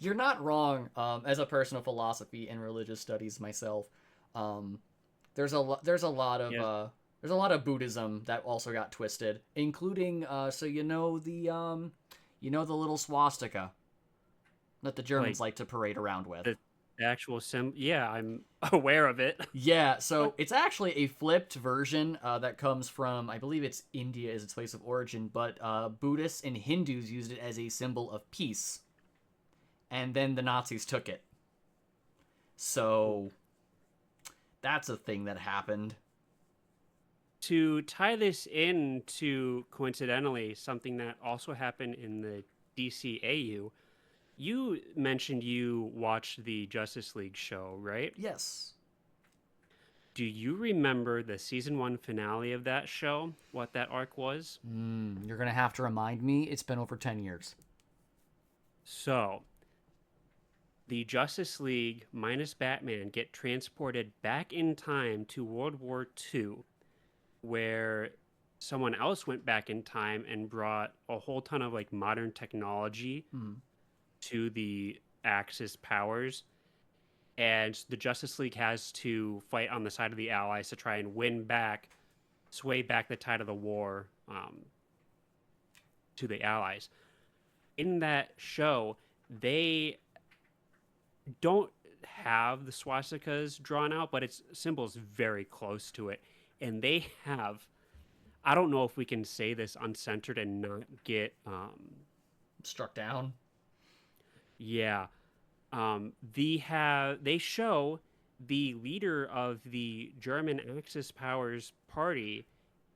Speaker 1: You're not wrong. As a person of philosophy and religious studies myself, there's a lot of Buddhism that also got twisted, including the little swastika that the Germans like to parade around with.
Speaker 2: The actual yeah, I'm aware of it.
Speaker 1: Yeah, so
Speaker 2: What?
Speaker 1: it's actually a flipped version that comes from, I believe it's India is its place of origin, but Buddhists and Hindus used it as a symbol of peace, and then the Nazis took it. So that's a thing that happened.
Speaker 2: To tie this in to coincidentally something that also happened in the DCAU, you mentioned you watched the Justice League show, right?
Speaker 1: Yes.
Speaker 2: Do you remember the season 1 finale of that show? What that arc was?
Speaker 1: You're going to have to remind me. It's been over 10 years.
Speaker 2: So, the Justice League minus Batman get transported back in time to World War II, where someone else went back in time and brought a whole ton of like modern technology
Speaker 1: Hmm.
Speaker 2: to the Axis powers, and the Justice League has to fight on the side of the Allies to try and win back, sway back the tide of the war to the Allies. In that show, they don't have the swastikas drawn out, but its symbol's very close to it. And they have, I don't know if we can say this uncensored and not get,
Speaker 1: Struck down.
Speaker 2: yeah, they show the leader of the German Axis powers party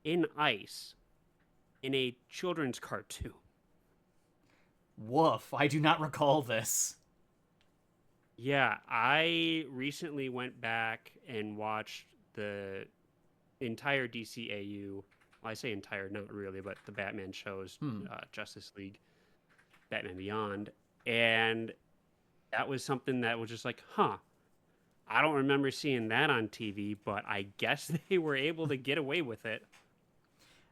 Speaker 2: in ice in a children's cartoon.
Speaker 1: Woof. I do not recall this.
Speaker 2: Yeah, I recently went back and watched the entire DCAU. Well, I say entire, not really, but the Batman shows,
Speaker 1: Hmm.
Speaker 2: Justice League, Batman Beyond, and that was something that was just like, huh. I don't remember seeing that on TV, but I guess they were able to get away with it.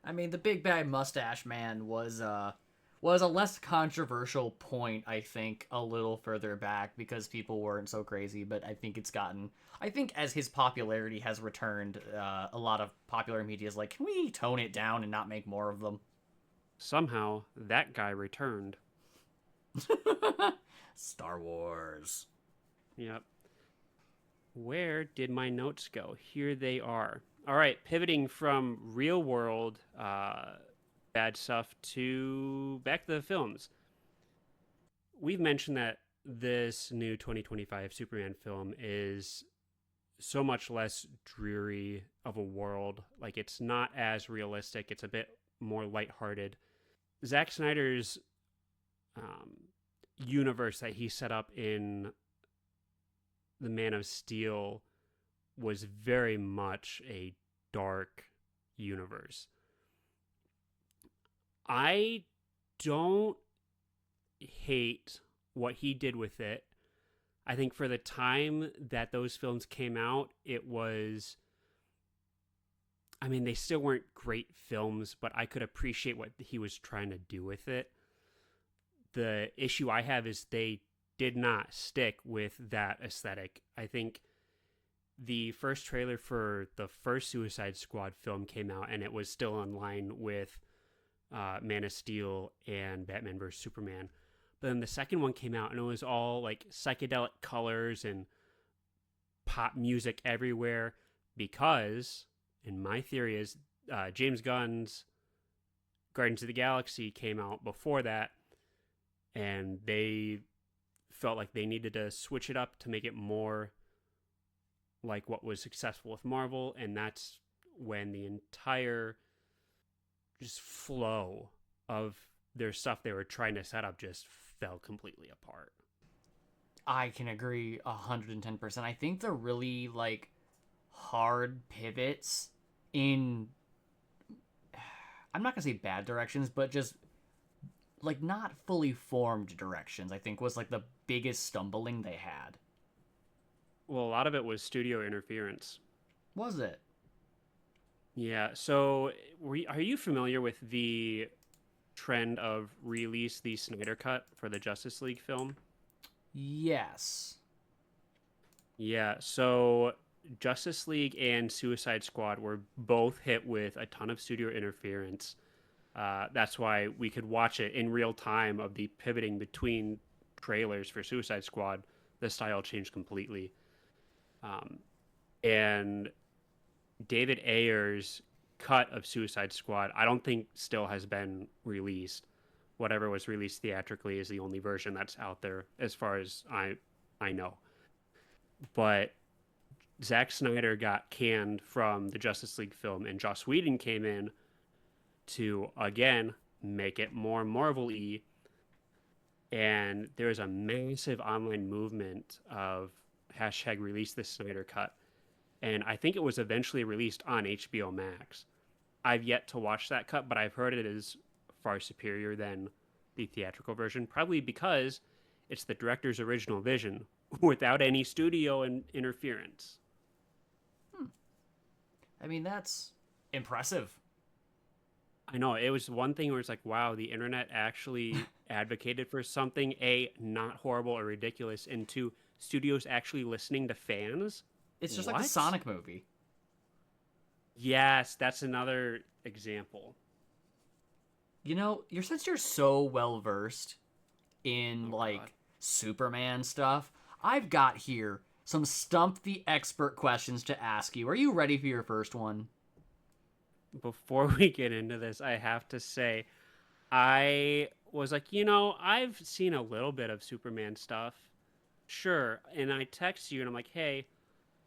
Speaker 1: I mean, the big bad mustache man was a less controversial point, I think, a little further back because people weren't so crazy. But I think it's gotten. I think as his popularity has returned, a lot of popular media is like, can we tone it down and not make more of them?
Speaker 2: Somehow, that guy returned.
Speaker 1: Star Wars.
Speaker 2: Yep. Where did my notes go? Here they are. All right, pivoting from real world bad stuff to back to the films. We've mentioned that this new 2025 Superman film is so much less dreary of a world. Like, it's not as realistic, it's a bit more lighthearted. Zack Snyder's um, universe that he set up in the Man of Steel was very much a dark universe. I don't hate what he did with it. I think for the time that those films came out, it was. I mean, they still weren't great films, but I could appreciate what he was trying to do with it. The issue I have is they did not stick with that aesthetic. I think the first trailer for the first Suicide Squad film came out, and it was still in line with Man of Steel and Batman vs Superman. But then the second one came out, and it was all like psychedelic colors and pop music everywhere. Because, and my theory is, James Gunn's Guardians of the Galaxy came out before that, and they felt like they needed to switch it up to make it more like what was successful with Marvel, and that's when the entire just flow of their stuff they were trying to set up just fell completely apart.
Speaker 1: I can agree 110%. I think the really like hard pivots in I'm not gonna say bad directions, but just like not fully formed directions, I think was like the biggest stumbling they had.
Speaker 2: Well, a lot of it was studio interference.
Speaker 1: Was it?
Speaker 2: Yeah, so are you familiar with the trend of release the Snyder Cut for the Justice League film?
Speaker 1: Yes.
Speaker 2: Yeah, so Justice League and Suicide Squad were both hit with a ton of studio interference. That's why we could watch it in real time of the pivoting between trailers for Suicide Squad the style changed completely. And David Ayer's cut of Suicide Squad, I don't think still has been released. Whatever was released theatrically is the only version that's out there, as far as I know. But Zack Snyder got canned from the Justice League film, and Joss Whedon came in to again make it more Marvel-y. And there was a massive online movement of hashtag release the Snyder Cut. And I think it was eventually released on HBO Max. I've yet to watch that cut, but I've heard it is far superior than the theatrical version, probably because it's the director's original vision without any studio interference.
Speaker 1: I mean, that's impressive.
Speaker 2: I know, it was one thing where it's like, wow, the internet actually advocated for something, A, not horrible or ridiculous, and two, studios actually listening to fans.
Speaker 1: It's just like the
Speaker 2: What?
Speaker 1: Sonic movie.
Speaker 2: Yes, that's another example.
Speaker 1: You know, since you're so well versed in
Speaker 2: Oh,
Speaker 1: like
Speaker 2: God.
Speaker 1: Superman stuff, I've got here some stump the expert questions to ask you. Are you ready for your first one?
Speaker 2: Before we get into this, I have to say, I was like, I've seen a little bit of Superman stuff. Sure. And I text you and I'm like, hey,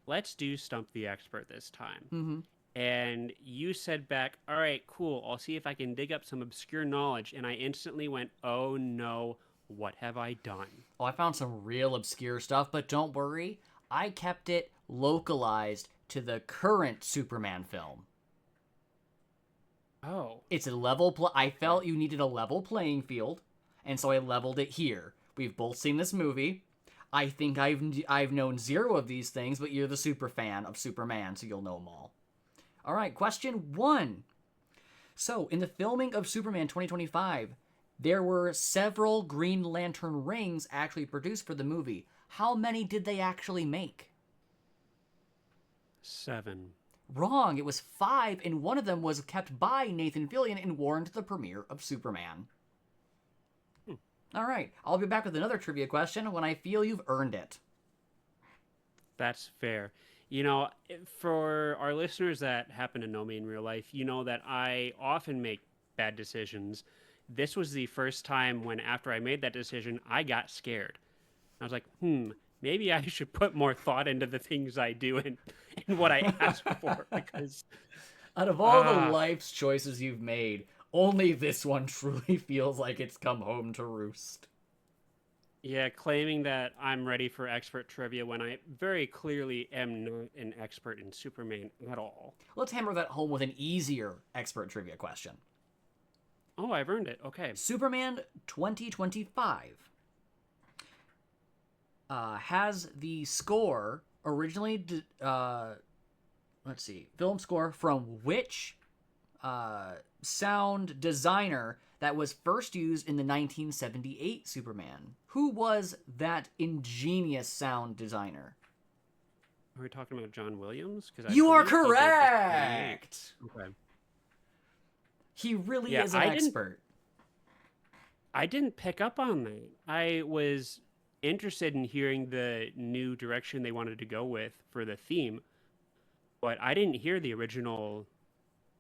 Speaker 2: let's do Stump the Expert this time.
Speaker 1: Mm-hmm.
Speaker 2: And you said back, all right, cool. I'll see if I can dig up some obscure knowledge. And I instantly went, oh no, what have I done?
Speaker 1: Oh, I found some real obscure stuff, but don't worry. I kept it localized to the current Superman film.
Speaker 2: Oh,
Speaker 1: It's a level I felt you needed a level playing field, and so I leveled it here. We've both seen this movie. I think I've known zero of these things, but you're the super fan of Superman, so you'll know them all. All right, question 1. So, in the filming of Superman 2025, there were several Green Lantern rings actually produced for the movie. How many did they actually make?
Speaker 2: 7.
Speaker 1: Wrong. It was 5, and one of them was kept by Nathan Fillion and worn to the premiere of Superman. All right. I'll be back with another trivia question when I feel you've earned it.
Speaker 2: That's fair. For our listeners that happen to know me in real life, you know that I often make bad decisions. This was the first time when, after I made that decision, I got scared. I was like, maybe I should put more thought into the things I do and what I ask for, because
Speaker 1: Out of all the
Speaker 2: Ah.
Speaker 1: life's choices you've made, only this one truly feels like it's come home to roost.
Speaker 2: yeah, claiming that I'm ready for expert trivia when I very clearly am not an expert in Superman at all.
Speaker 1: Let's hammer that home with an easier expert trivia question.
Speaker 2: Oh, I've earned it. Okay.
Speaker 1: Superman 2025 has the score originally, film score from which sound designer that was first used in the 1978 Superman? Who was that ingenious sound designer?
Speaker 2: Are we talking about John Williams? Because
Speaker 1: You are correct!
Speaker 2: Okay.
Speaker 1: He really
Speaker 2: Yeah,
Speaker 1: is an expert.
Speaker 2: I didn't pick up on that. I was interested in hearing the new direction they wanted to go with for the theme, but I didn't hear the original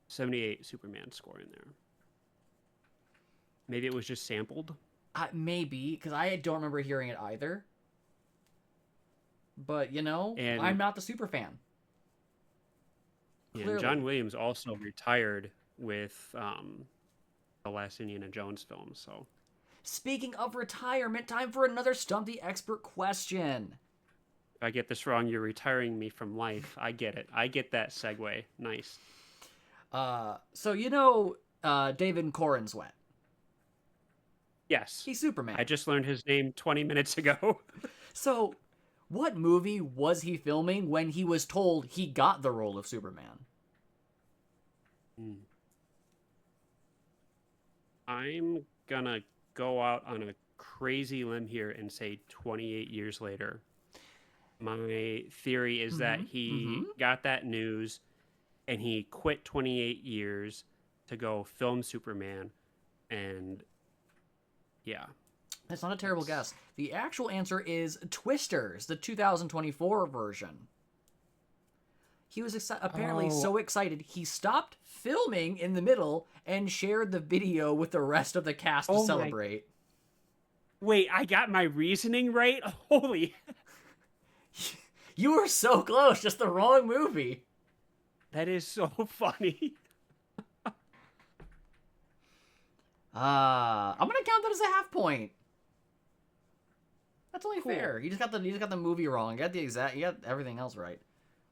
Speaker 2: 78 Superman score in there. Maybe it was just sampled.
Speaker 1: Maybe, because I don't remember hearing it either. But,
Speaker 2: And-
Speaker 1: I'm not the super fan.
Speaker 2: And
Speaker 1: Clearly.
Speaker 2: John Williams also retired with the last Indiana Jones film, so
Speaker 1: Speaking of retirement, time for another Stump the Expert question.
Speaker 2: if I get this wrong, you're retiring me from life. I get it. I get that segue. Nice.
Speaker 1: So David Corenswet.
Speaker 2: Yes.
Speaker 1: He's Superman.
Speaker 2: I just learned his name 20 minutes ago.
Speaker 1: So, what movie was he filming when he was told he got the role of Superman?
Speaker 2: I'm gonna go out on a crazy limb here and say 28 years later. My theory is that he got that news and he quit 28 years to go film Superman. And yeah.
Speaker 1: That's not a terrible guess. The actual answer is Twisters, the 2024 version. He was apparently so excited he stopped filming in the middle and shared the video with the rest of the cast to
Speaker 2: Oh my-
Speaker 1: celebrate.
Speaker 2: Wait, I got my reasoning right? Holy.
Speaker 1: You were so close, just the wrong movie.
Speaker 2: That is so funny.
Speaker 1: I'm gonna count that as a half point. That's only
Speaker 2: Cool.
Speaker 1: fair. You just got the movie wrong. You got everything else right.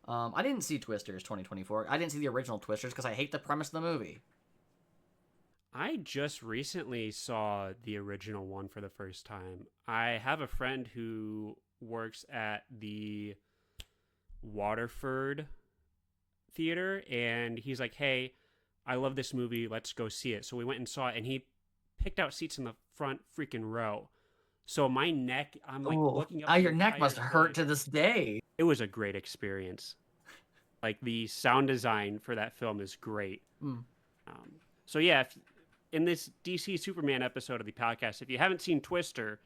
Speaker 1: I didn't see Twisters 2024. I didn't see the original Twisters because I hate the premise of the movie.
Speaker 2: I just recently saw the original one for the first time. I have a friend who works at the Waterford Theater, and he's like, hey, I love this movie. Let's go see it. So we went and saw it, and he picked out seats in the front freaking row. So my neck, I'm like looking up.
Speaker 1: Your neck must hurt to this day.
Speaker 2: It was a great experience. Like the sound design for that film is great. So yeah, in this DC Superman episode of the podcast, if you haven't seen Twister,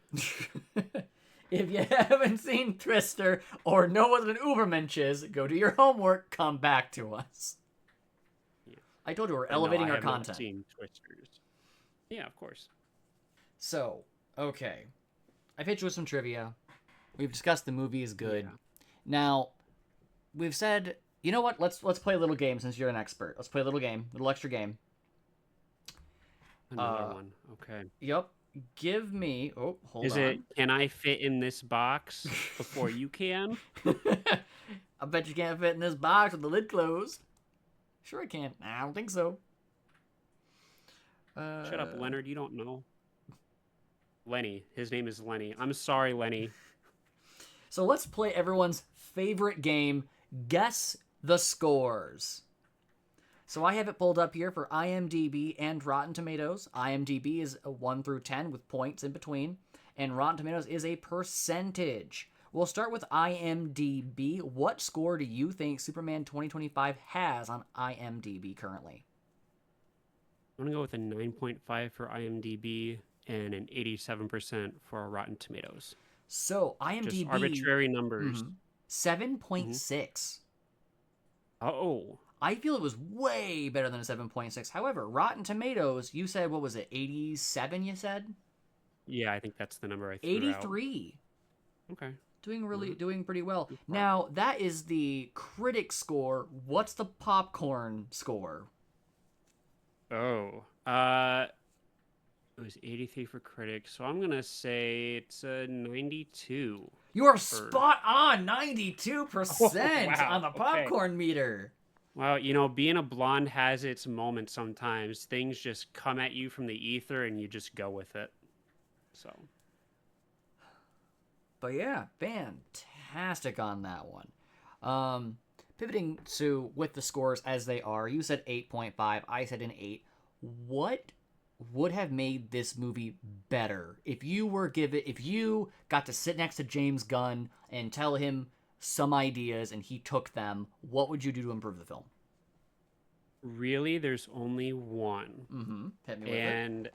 Speaker 1: if you haven't seen Twister or know what an Ubermensch is, go do your homework. Come back to us.
Speaker 2: Yeah.
Speaker 1: I told you we're elevating
Speaker 2: I
Speaker 1: our
Speaker 2: have not
Speaker 1: content.
Speaker 2: seen Twisters. Yeah, of course.
Speaker 1: So, okay. I've hit you with some trivia. We've discussed the movie is good.
Speaker 2: Yeah.
Speaker 1: Now, we've said, you know what? Let's play a little game since you're an expert. Let's play a little extra game.
Speaker 2: Another one. Okay.
Speaker 1: Yep. Give me. Oh, hold on.
Speaker 2: Is it? Can I fit in this box before you can?
Speaker 1: I bet you can't fit in this box with the lid closed. Sure, I can. I don't think so.
Speaker 2: Shut up, Leonard. You don't know. Lenny. His name is Lenny. I'm sorry, Lenny.
Speaker 1: So let's play everyone's favorite game, Guess the Scores. So I have it pulled up here for IMDb and Rotten Tomatoes. IMDb is a 1 through 10 with points in between, and Rotten Tomatoes is a percentage. We'll start with IMDb. What score do you think Superman 2025 has on IMDb currently?
Speaker 2: I'm going to go with a 9.5 for IMDb and an 87% for Rotten Tomatoes.
Speaker 1: So IMDb...
Speaker 2: Just arbitrary numbers.
Speaker 1: 7.6.
Speaker 2: Oh.
Speaker 1: I feel it was way better than a 7.6. However, Rotten Tomatoes, you said, what was it, 87 you said?
Speaker 2: Yeah, I think that's the number I threw
Speaker 1: 83.
Speaker 2: out. Okay.
Speaker 1: Doing pretty well. Now, that is the critic score. What's the popcorn score?
Speaker 2: Oh. It was 83 for critics, so I'm going to say it's a 92.
Speaker 1: You are spot on, 92%
Speaker 2: wow,
Speaker 1: on the popcorn meter.
Speaker 2: Well, you know, being a blonde has its moments sometimes. Things just come at you from the ether and you just go with it. So.
Speaker 1: But yeah, fantastic on that one. Pivoting to with the scores as they are, you said 8.5, I said an 8. What would have made this movie better if you got to sit next to James Gunn and tell him some ideas and he took them? What would you do to improve the film?
Speaker 2: Really, there's only one.
Speaker 1: Hit me with it.
Speaker 2: And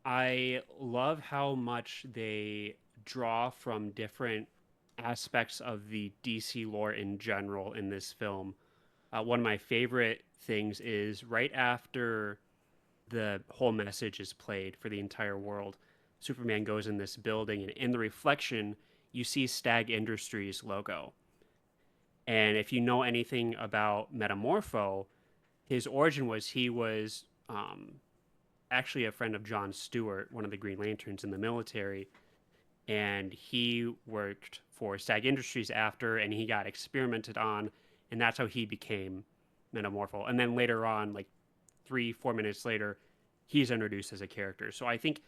Speaker 2: I love how much they draw from different aspects of the DC lore in general in this film. One of my favorite things is right after the whole message is played for the entire world, Superman goes in this building, and in the reflection, you see Stag Industries logo. And if you know anything about Metamorpho, his origin was he was actually a friend of John Stewart, one of the Green Lanterns in the military. And he worked for Stag Industries after, and he got experimented on, and that's how he became Metamorpho. And then later on, like 3-4 minutes later, he's introduced as a character. So I think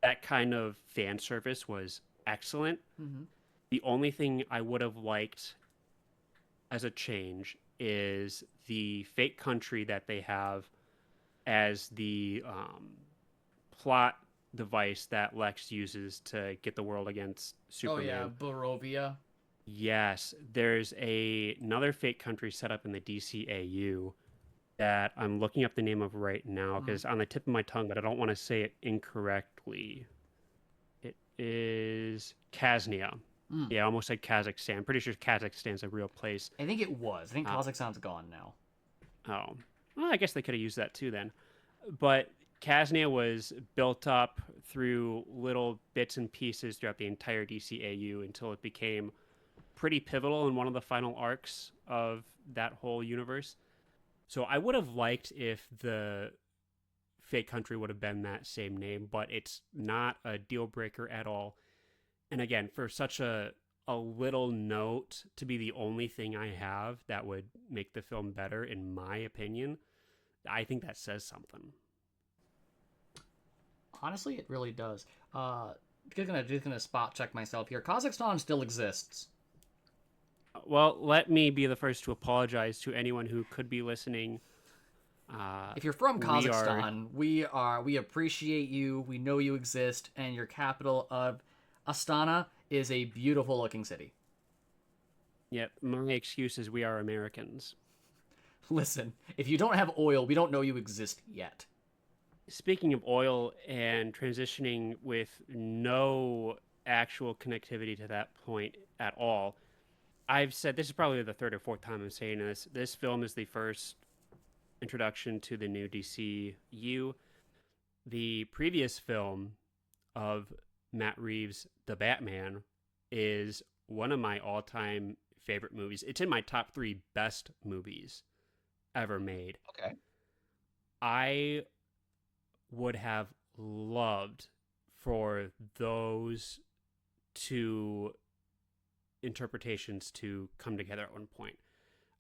Speaker 2: that kind of fan service was excellent. The only thing I would have liked as a change is the fake country that they have as the plot device that Lex uses to get the world against Superman.
Speaker 1: Oh yeah, Barovia.
Speaker 2: Yes, there's another fake country set up in the DCAU that I'm looking up the name of right now
Speaker 1: Mm.
Speaker 2: because on the tip of my tongue, but I don't want to say it incorrectly. It is Kaznia.
Speaker 1: Mm.
Speaker 2: Yeah, I almost said Kazakhstan. Pretty sure Kazakhstan's a real place.
Speaker 1: I think it was. I think
Speaker 2: Uh,
Speaker 1: Kazakhstan's gone now.
Speaker 2: oh, well, I guess they could have used that too then. But Kaznia was built up through little bits and pieces throughout the entire DCAU until it became pretty pivotal in one of the final arcs of that whole universe. So I would have liked if the fake country would have been that same name, but it's not a deal breaker at all. And again, for such a little note to be the only thing I have that would make the film better, in my opinion, I think that says something.
Speaker 1: Honestly, it really does. Just gonna spot check myself here. Kazakhstan still exists.
Speaker 2: Well, let me be the first to apologize to anyone who could be listening.
Speaker 1: If you're from
Speaker 2: We are,
Speaker 1: Kazakhstan, we appreciate you. We know you exist, and your capital of Astana is a beautiful looking city.
Speaker 2: yep, my excuse is we are Americans.
Speaker 1: Listen, if you don't have oil, we don't know you exist yet.
Speaker 2: Speaking of oil and transitioning with no actual connectivity to that point at all, I've said this is probably the third or fourth time I'm saying this. This film is the first introduction to the new DCU. The previous film of Matt Reeves' The Batman is one of my all time favorite movies. It's in my top three best movies ever made.
Speaker 1: Okay.
Speaker 2: I would have loved for those two interpretations to come together at one point.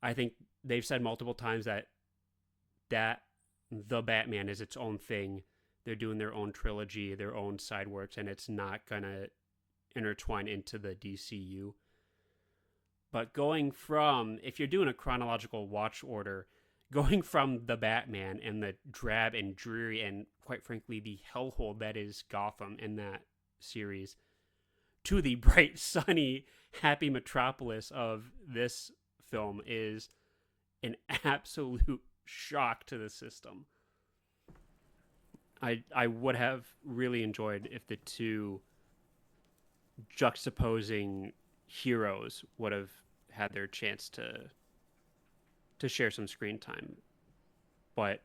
Speaker 2: I think they've said multiple times that the Batman is its own thing. They're doing their own trilogy, their own side works, and it's not gonna intertwine into the DCU. But going from, if you're doing a chronological watch order, going from the Batman and the drab and dreary and quite frankly the hellhole that is Gotham in that series to the bright, sunny, happy metropolis of this film is an absolute shock to the system. I would have really enjoyed if the two juxtaposing heroes would have had their chance to share some screen time. But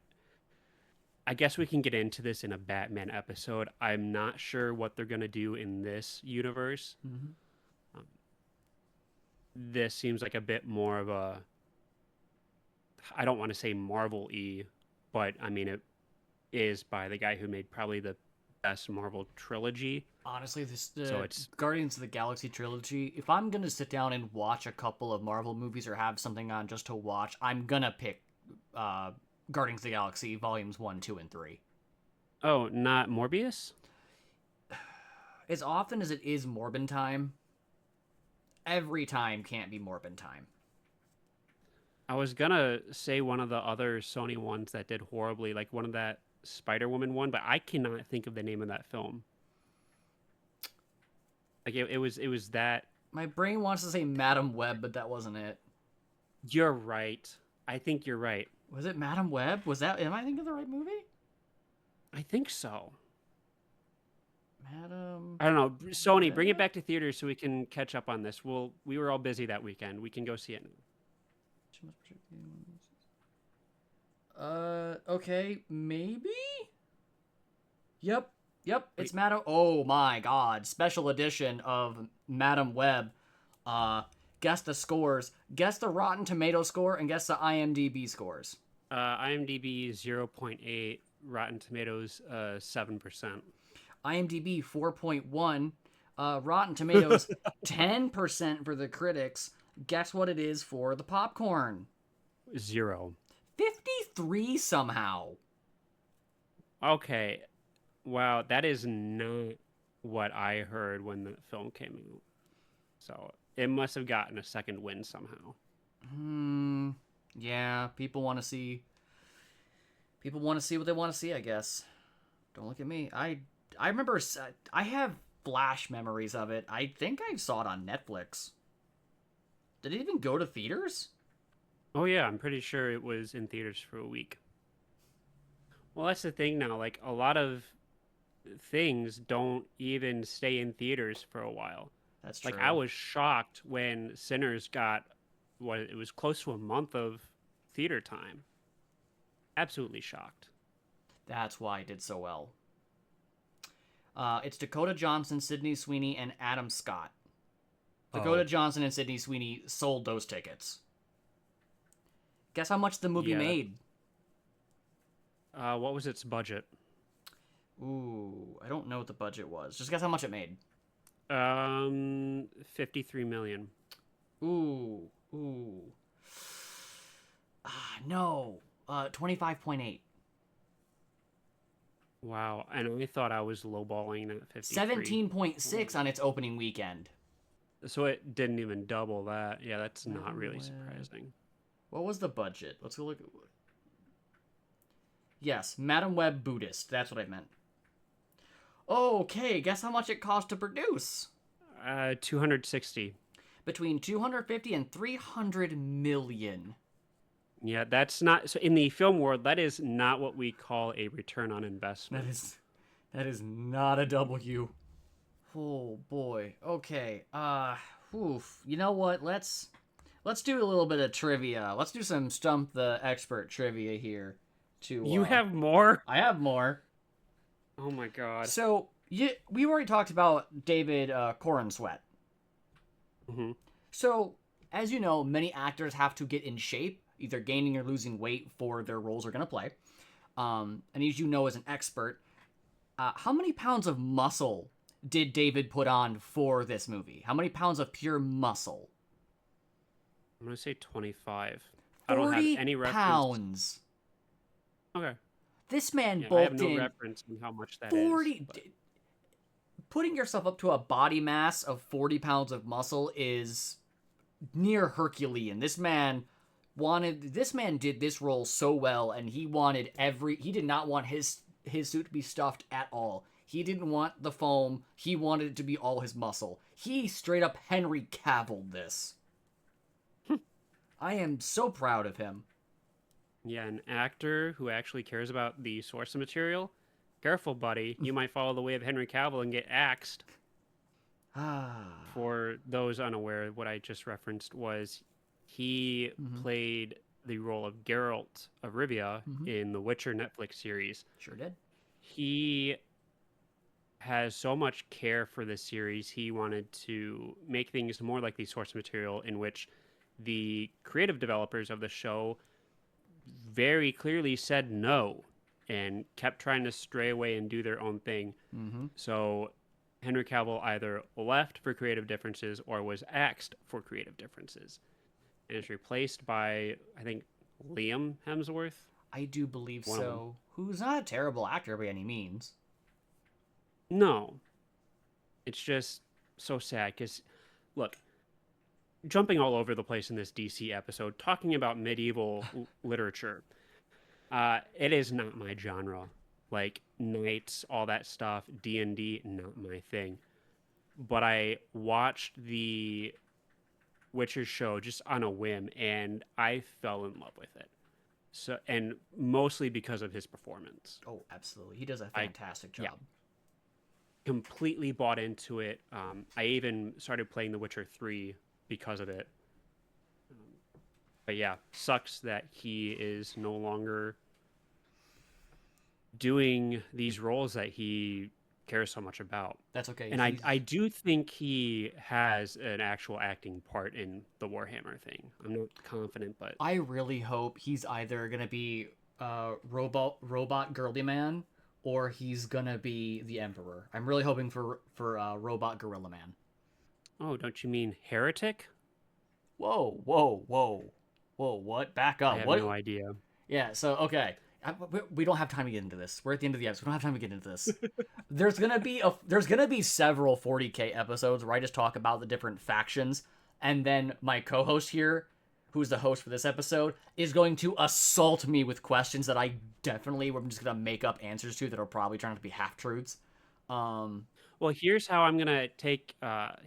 Speaker 2: I guess we can get into this in a Batman episode. I'm not sure what they're going to do in this universe.
Speaker 1: Mm-hmm.
Speaker 2: This seems like a bit more of a, I don't want to say Marvel-y, but I mean, it is by the guy who made probably the best Marvel trilogy.
Speaker 1: Honestly,
Speaker 2: So it's
Speaker 1: Guardians of the Galaxy trilogy. If I'm gonna sit down and watch a couple of Marvel movies or have something on just to watch, I'm gonna pick Guardians of the Galaxy volumes 1, 2, and 3.
Speaker 2: oh, not Morbius?
Speaker 1: As often as it is Morbin time, every time can't be Morbin time.
Speaker 2: I was gonna say one of the other Sony ones that did horribly, like one of that Spider-Woman one, but I cannot think of the name of that film. Like it was that.
Speaker 1: My brain wants to say Madam Web, but that wasn't it.
Speaker 2: You're right. I think you're right.
Speaker 1: Was it Madam Web? Was that? Am I thinking of the right movie?
Speaker 2: I think so.
Speaker 1: Madam.
Speaker 2: I don't know. Sony, bring it back to theaters so we can catch up on this. We were all busy that weekend. We can go see it.
Speaker 1: Okay, maybe? Yep, it's Madam. Oh my god, special edition of Madam Web. Guess the scores. Guess the Rotten Tomato score and guess the IMDb scores.
Speaker 2: IMDb 0.8, Rotten Tomatoes 7%.
Speaker 1: IMDb 4.1, Rotten Tomatoes 10% for the critics. Guess what it is for the popcorn?
Speaker 2: 0.
Speaker 1: 53 somehow.
Speaker 2: Okay. Wow, that is not what I heard when the film came out. So it must have gotten a second win somehow.
Speaker 1: Yeah, people want to see what they want to see, I guess. Don't look at me. I remember, I have flash memories of it. I think I saw it on Netflix. Did it even go to theaters?
Speaker 2: Oh yeah, I'm pretty sure it was in theaters for a week. Well, that's the thing now. Like a lot of things don't even stay in theaters for a while.
Speaker 1: That's
Speaker 2: Like I
Speaker 1: true.
Speaker 2: was shocked when Sinners got what it was close to a month of theater time. Absolutely shocked.
Speaker 1: That's why it did so well. It's Dakota Johnson, Sydney Sweeney, and Adam Scott. Dakota
Speaker 2: Oh,
Speaker 1: Johnson and Sydney Sweeney sold those tickets. Guess how much the movie
Speaker 2: yeah.
Speaker 1: made?
Speaker 2: What was its budget?
Speaker 1: Ooh, I don't know what the budget was. Just guess how much it made.
Speaker 2: 53 million.
Speaker 1: Ooh, ooh. Ah, no. 25.8.
Speaker 2: Wow. And I thought I was lowballing at 53.
Speaker 1: 17.6 on its opening weekend.
Speaker 2: So it didn't even double that. Yeah, that's not
Speaker 1: Madam
Speaker 2: really
Speaker 1: Web.
Speaker 2: surprising.
Speaker 1: What was the budget? Let's go look at. Yes, Madam Web Buddhist. That's what I meant. Okay, guess how much it cost to produce?
Speaker 2: 260.
Speaker 1: Between 250 and 300 million.
Speaker 2: Yeah, that's not so in the film world, that is not what we call a return on
Speaker 1: That
Speaker 2: investment.
Speaker 1: is that is not a W. Oh boy. Okay. Oof. You know what? Let's do a little bit of trivia. Let's do some stump the expert trivia here. To
Speaker 2: You have more?
Speaker 1: I have more.
Speaker 2: Oh my god.
Speaker 1: So we already talked about David Corn Sweat.
Speaker 2: Hmm.
Speaker 1: So as you know, many actors have to get in shape, either gaining or losing weight for their roles they're going to play. And as you know, as an expert, how many pounds of muscle did David put on for this movie? How many pounds of pure muscle?
Speaker 2: I'm gonna say 25. I don't have
Speaker 1: 40
Speaker 2: any reference.
Speaker 1: pounds.
Speaker 2: Okay.
Speaker 1: This man
Speaker 2: Yeah, I have
Speaker 1: bulked
Speaker 2: no
Speaker 1: in
Speaker 2: reference on how much that is.
Speaker 1: 40.
Speaker 2: But
Speaker 1: Putting yourself up to a body mass of 40 pounds of muscle is near Herculean. This man did this role so well, and he did not want his suit to be stuffed at all. He didn't want the foam. He wanted it to be all his muscle. He straight up Henry Cavilled this. I am so proud of him.
Speaker 2: yeah, an actor who actually cares about the source material. Careful, buddy. You might follow the way of Henry Cavill and get axed.
Speaker 1: Ah.
Speaker 2: For those unaware, what I just referenced was he
Speaker 1: Mm-hmm.
Speaker 2: played the role of Geralt of Rivia
Speaker 1: Mm-hmm.
Speaker 2: in the Witcher Netflix series.
Speaker 1: Sure did.
Speaker 2: He has so much care for this series. He wanted to make things more like the source material, in which the creative developers of the show very clearly said no and kept trying to stray away and do their own thing.
Speaker 1: Mm-hmm.
Speaker 2: So Henry Cavill either left for creative differences or was axed for creative differences, and is replaced by, I think, Liam Hemsworth.
Speaker 1: I do believe
Speaker 2: One of them.
Speaker 1: so. Who's not a terrible actor by any means.
Speaker 2: No, it's just so sad because, look, jumping all over the place in this DC episode, talking about medieval literature, it is not my genre. Like knights, all that stuff, D&D, not my thing. But I watched the Witcher show just on a whim, and I fell in love with it. So, and mostly because of his performance.
Speaker 1: Oh, absolutely. He does a
Speaker 2: I
Speaker 1: fantastic
Speaker 2: yeah,
Speaker 1: job.
Speaker 2: completely bought into it. I even started playing The Witcher 3 because of it. But yeah, sucks that he is no longer doing these roles that he cares so much about.
Speaker 1: That's okay.
Speaker 2: And I do think he has an actual acting part in the Warhammer thing. I'm not confident, but
Speaker 1: I really hope he's either gonna be robot girly man, or he's gonna be the Emperor. I'm really hoping for robot gorilla man.
Speaker 2: oh, don't you mean Heretic?
Speaker 1: Whoa, whoa, whoa, whoa! What? Back
Speaker 2: I
Speaker 1: up.
Speaker 2: have
Speaker 1: What?
Speaker 2: no idea.
Speaker 1: Yeah. So okay. We don't have time to get into this. We're at the end of the episode. We don't have time to get into this. There's gonna be several 40K episodes where I just talk about the different factions, and then my co-host here, who's the host for this episode, is going to assault me with questions that I definitely am just gonna make up answers to that are probably trying to be half truths. Um,
Speaker 2: Well, here's how I'm gonna take.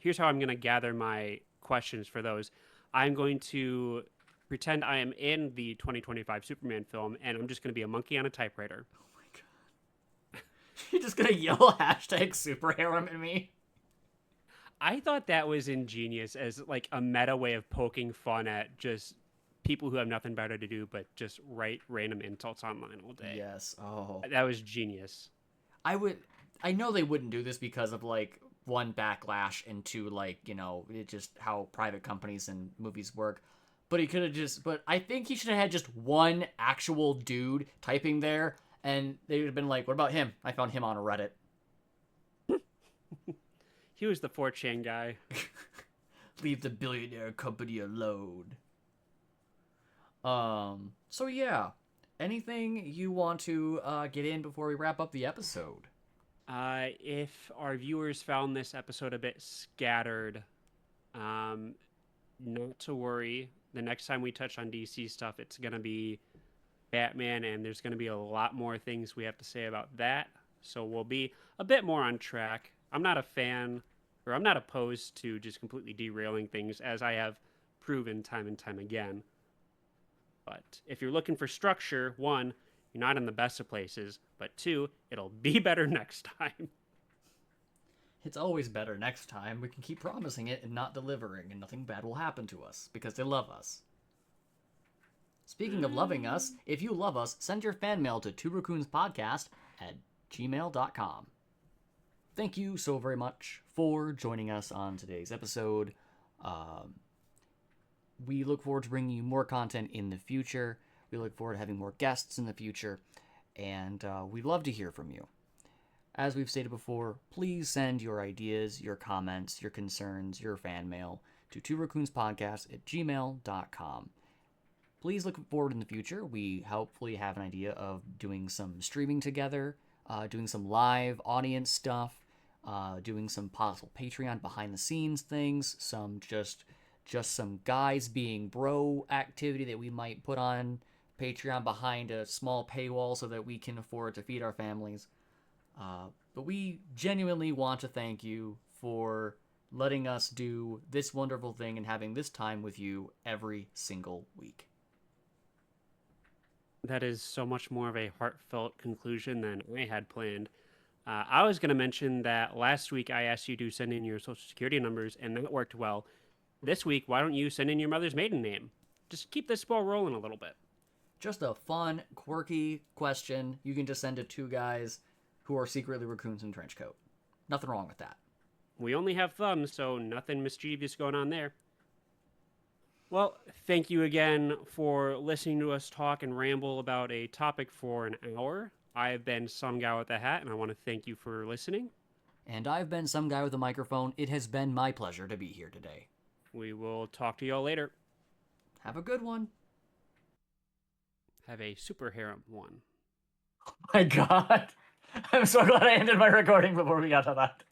Speaker 2: Here's how I'm gonna gather my questions for those. I'm going to pretend I am in the 2025 Superman film, and I'm just going to be a monkey on a typewriter.
Speaker 1: Oh my god. You're just gonna yell hashtag superhero at me?
Speaker 2: I thought that was ingenious as like a meta way of poking fun at just people who have nothing better to do but just write random insults online all day.
Speaker 1: Yes. Oh.
Speaker 2: That was genius.
Speaker 1: I know they wouldn't do this because of like one, backlash, and two, like, it just how private companies and movies work. But he could have but I think he should have had just one actual dude typing there, and they would have been like, what about him? I found him on Reddit.
Speaker 2: He was the 4chan guy.
Speaker 1: Leave the billionaire company alone. So yeah. Anything you want to get in before we wrap up the episode?
Speaker 2: If our viewers found this episode a bit scattered, not to worry. The next time we touch on DC stuff, it's going to be Batman, and there's going to be a lot more things we have to say about that. So we'll be a bit more on track. I'm not a fan, or I'm not opposed to just completely derailing things, as I have proven time and time again. But if you're looking for structure, one, you're not in the best of places, but two, it'll be better next time.
Speaker 1: It's always better next time. We can keep promising it and not delivering, and nothing bad will happen to us, because they love us. Speaking of loving us, if you love us, send your fan mail to tworocoonspodcast@gmail.com. Thank you so very much for joining us on today's episode. We look forward to bringing you more content in the future. We look forward to having more guests in the future, and we'd love to hear from you. As we've stated before, please send your ideas, your comments, your concerns, your fan mail to tworocoonspodcast@gmail.com. Please look forward in the future. We hopefully have an idea of doing some streaming together, doing some live audience stuff, doing some possible Patreon behind-the-scenes things, some just some guys being bro activity that we might put on Patreon behind a small paywall so that we can afford to feed our families. But we genuinely want to thank you for letting us do this wonderful thing and having this time with you every single week.
Speaker 2: That is so much more of a heartfelt conclusion than I had planned. I was going to mention that last week I asked you to send in your social security numbers, and that worked well. This week, why don't you send in your mother's maiden name? Just keep this ball rolling a little bit.
Speaker 1: Just a fun, quirky question you can just send to two guys who are secretly raccoons in a trench coat. Nothing wrong with that.
Speaker 2: We only have thumbs, so nothing mischievous going on there. Well, thank you again for listening to us talk and ramble about a topic for an hour. I have been some guy with a hat, and I want to thank you for listening.
Speaker 1: And I've been some guy with a microphone. It has been my pleasure to be here today.
Speaker 2: We will talk to y'all later.
Speaker 1: Have a good one.
Speaker 2: Have a super harem one.
Speaker 1: Oh my god. I'm so glad I ended my recording before we got to that.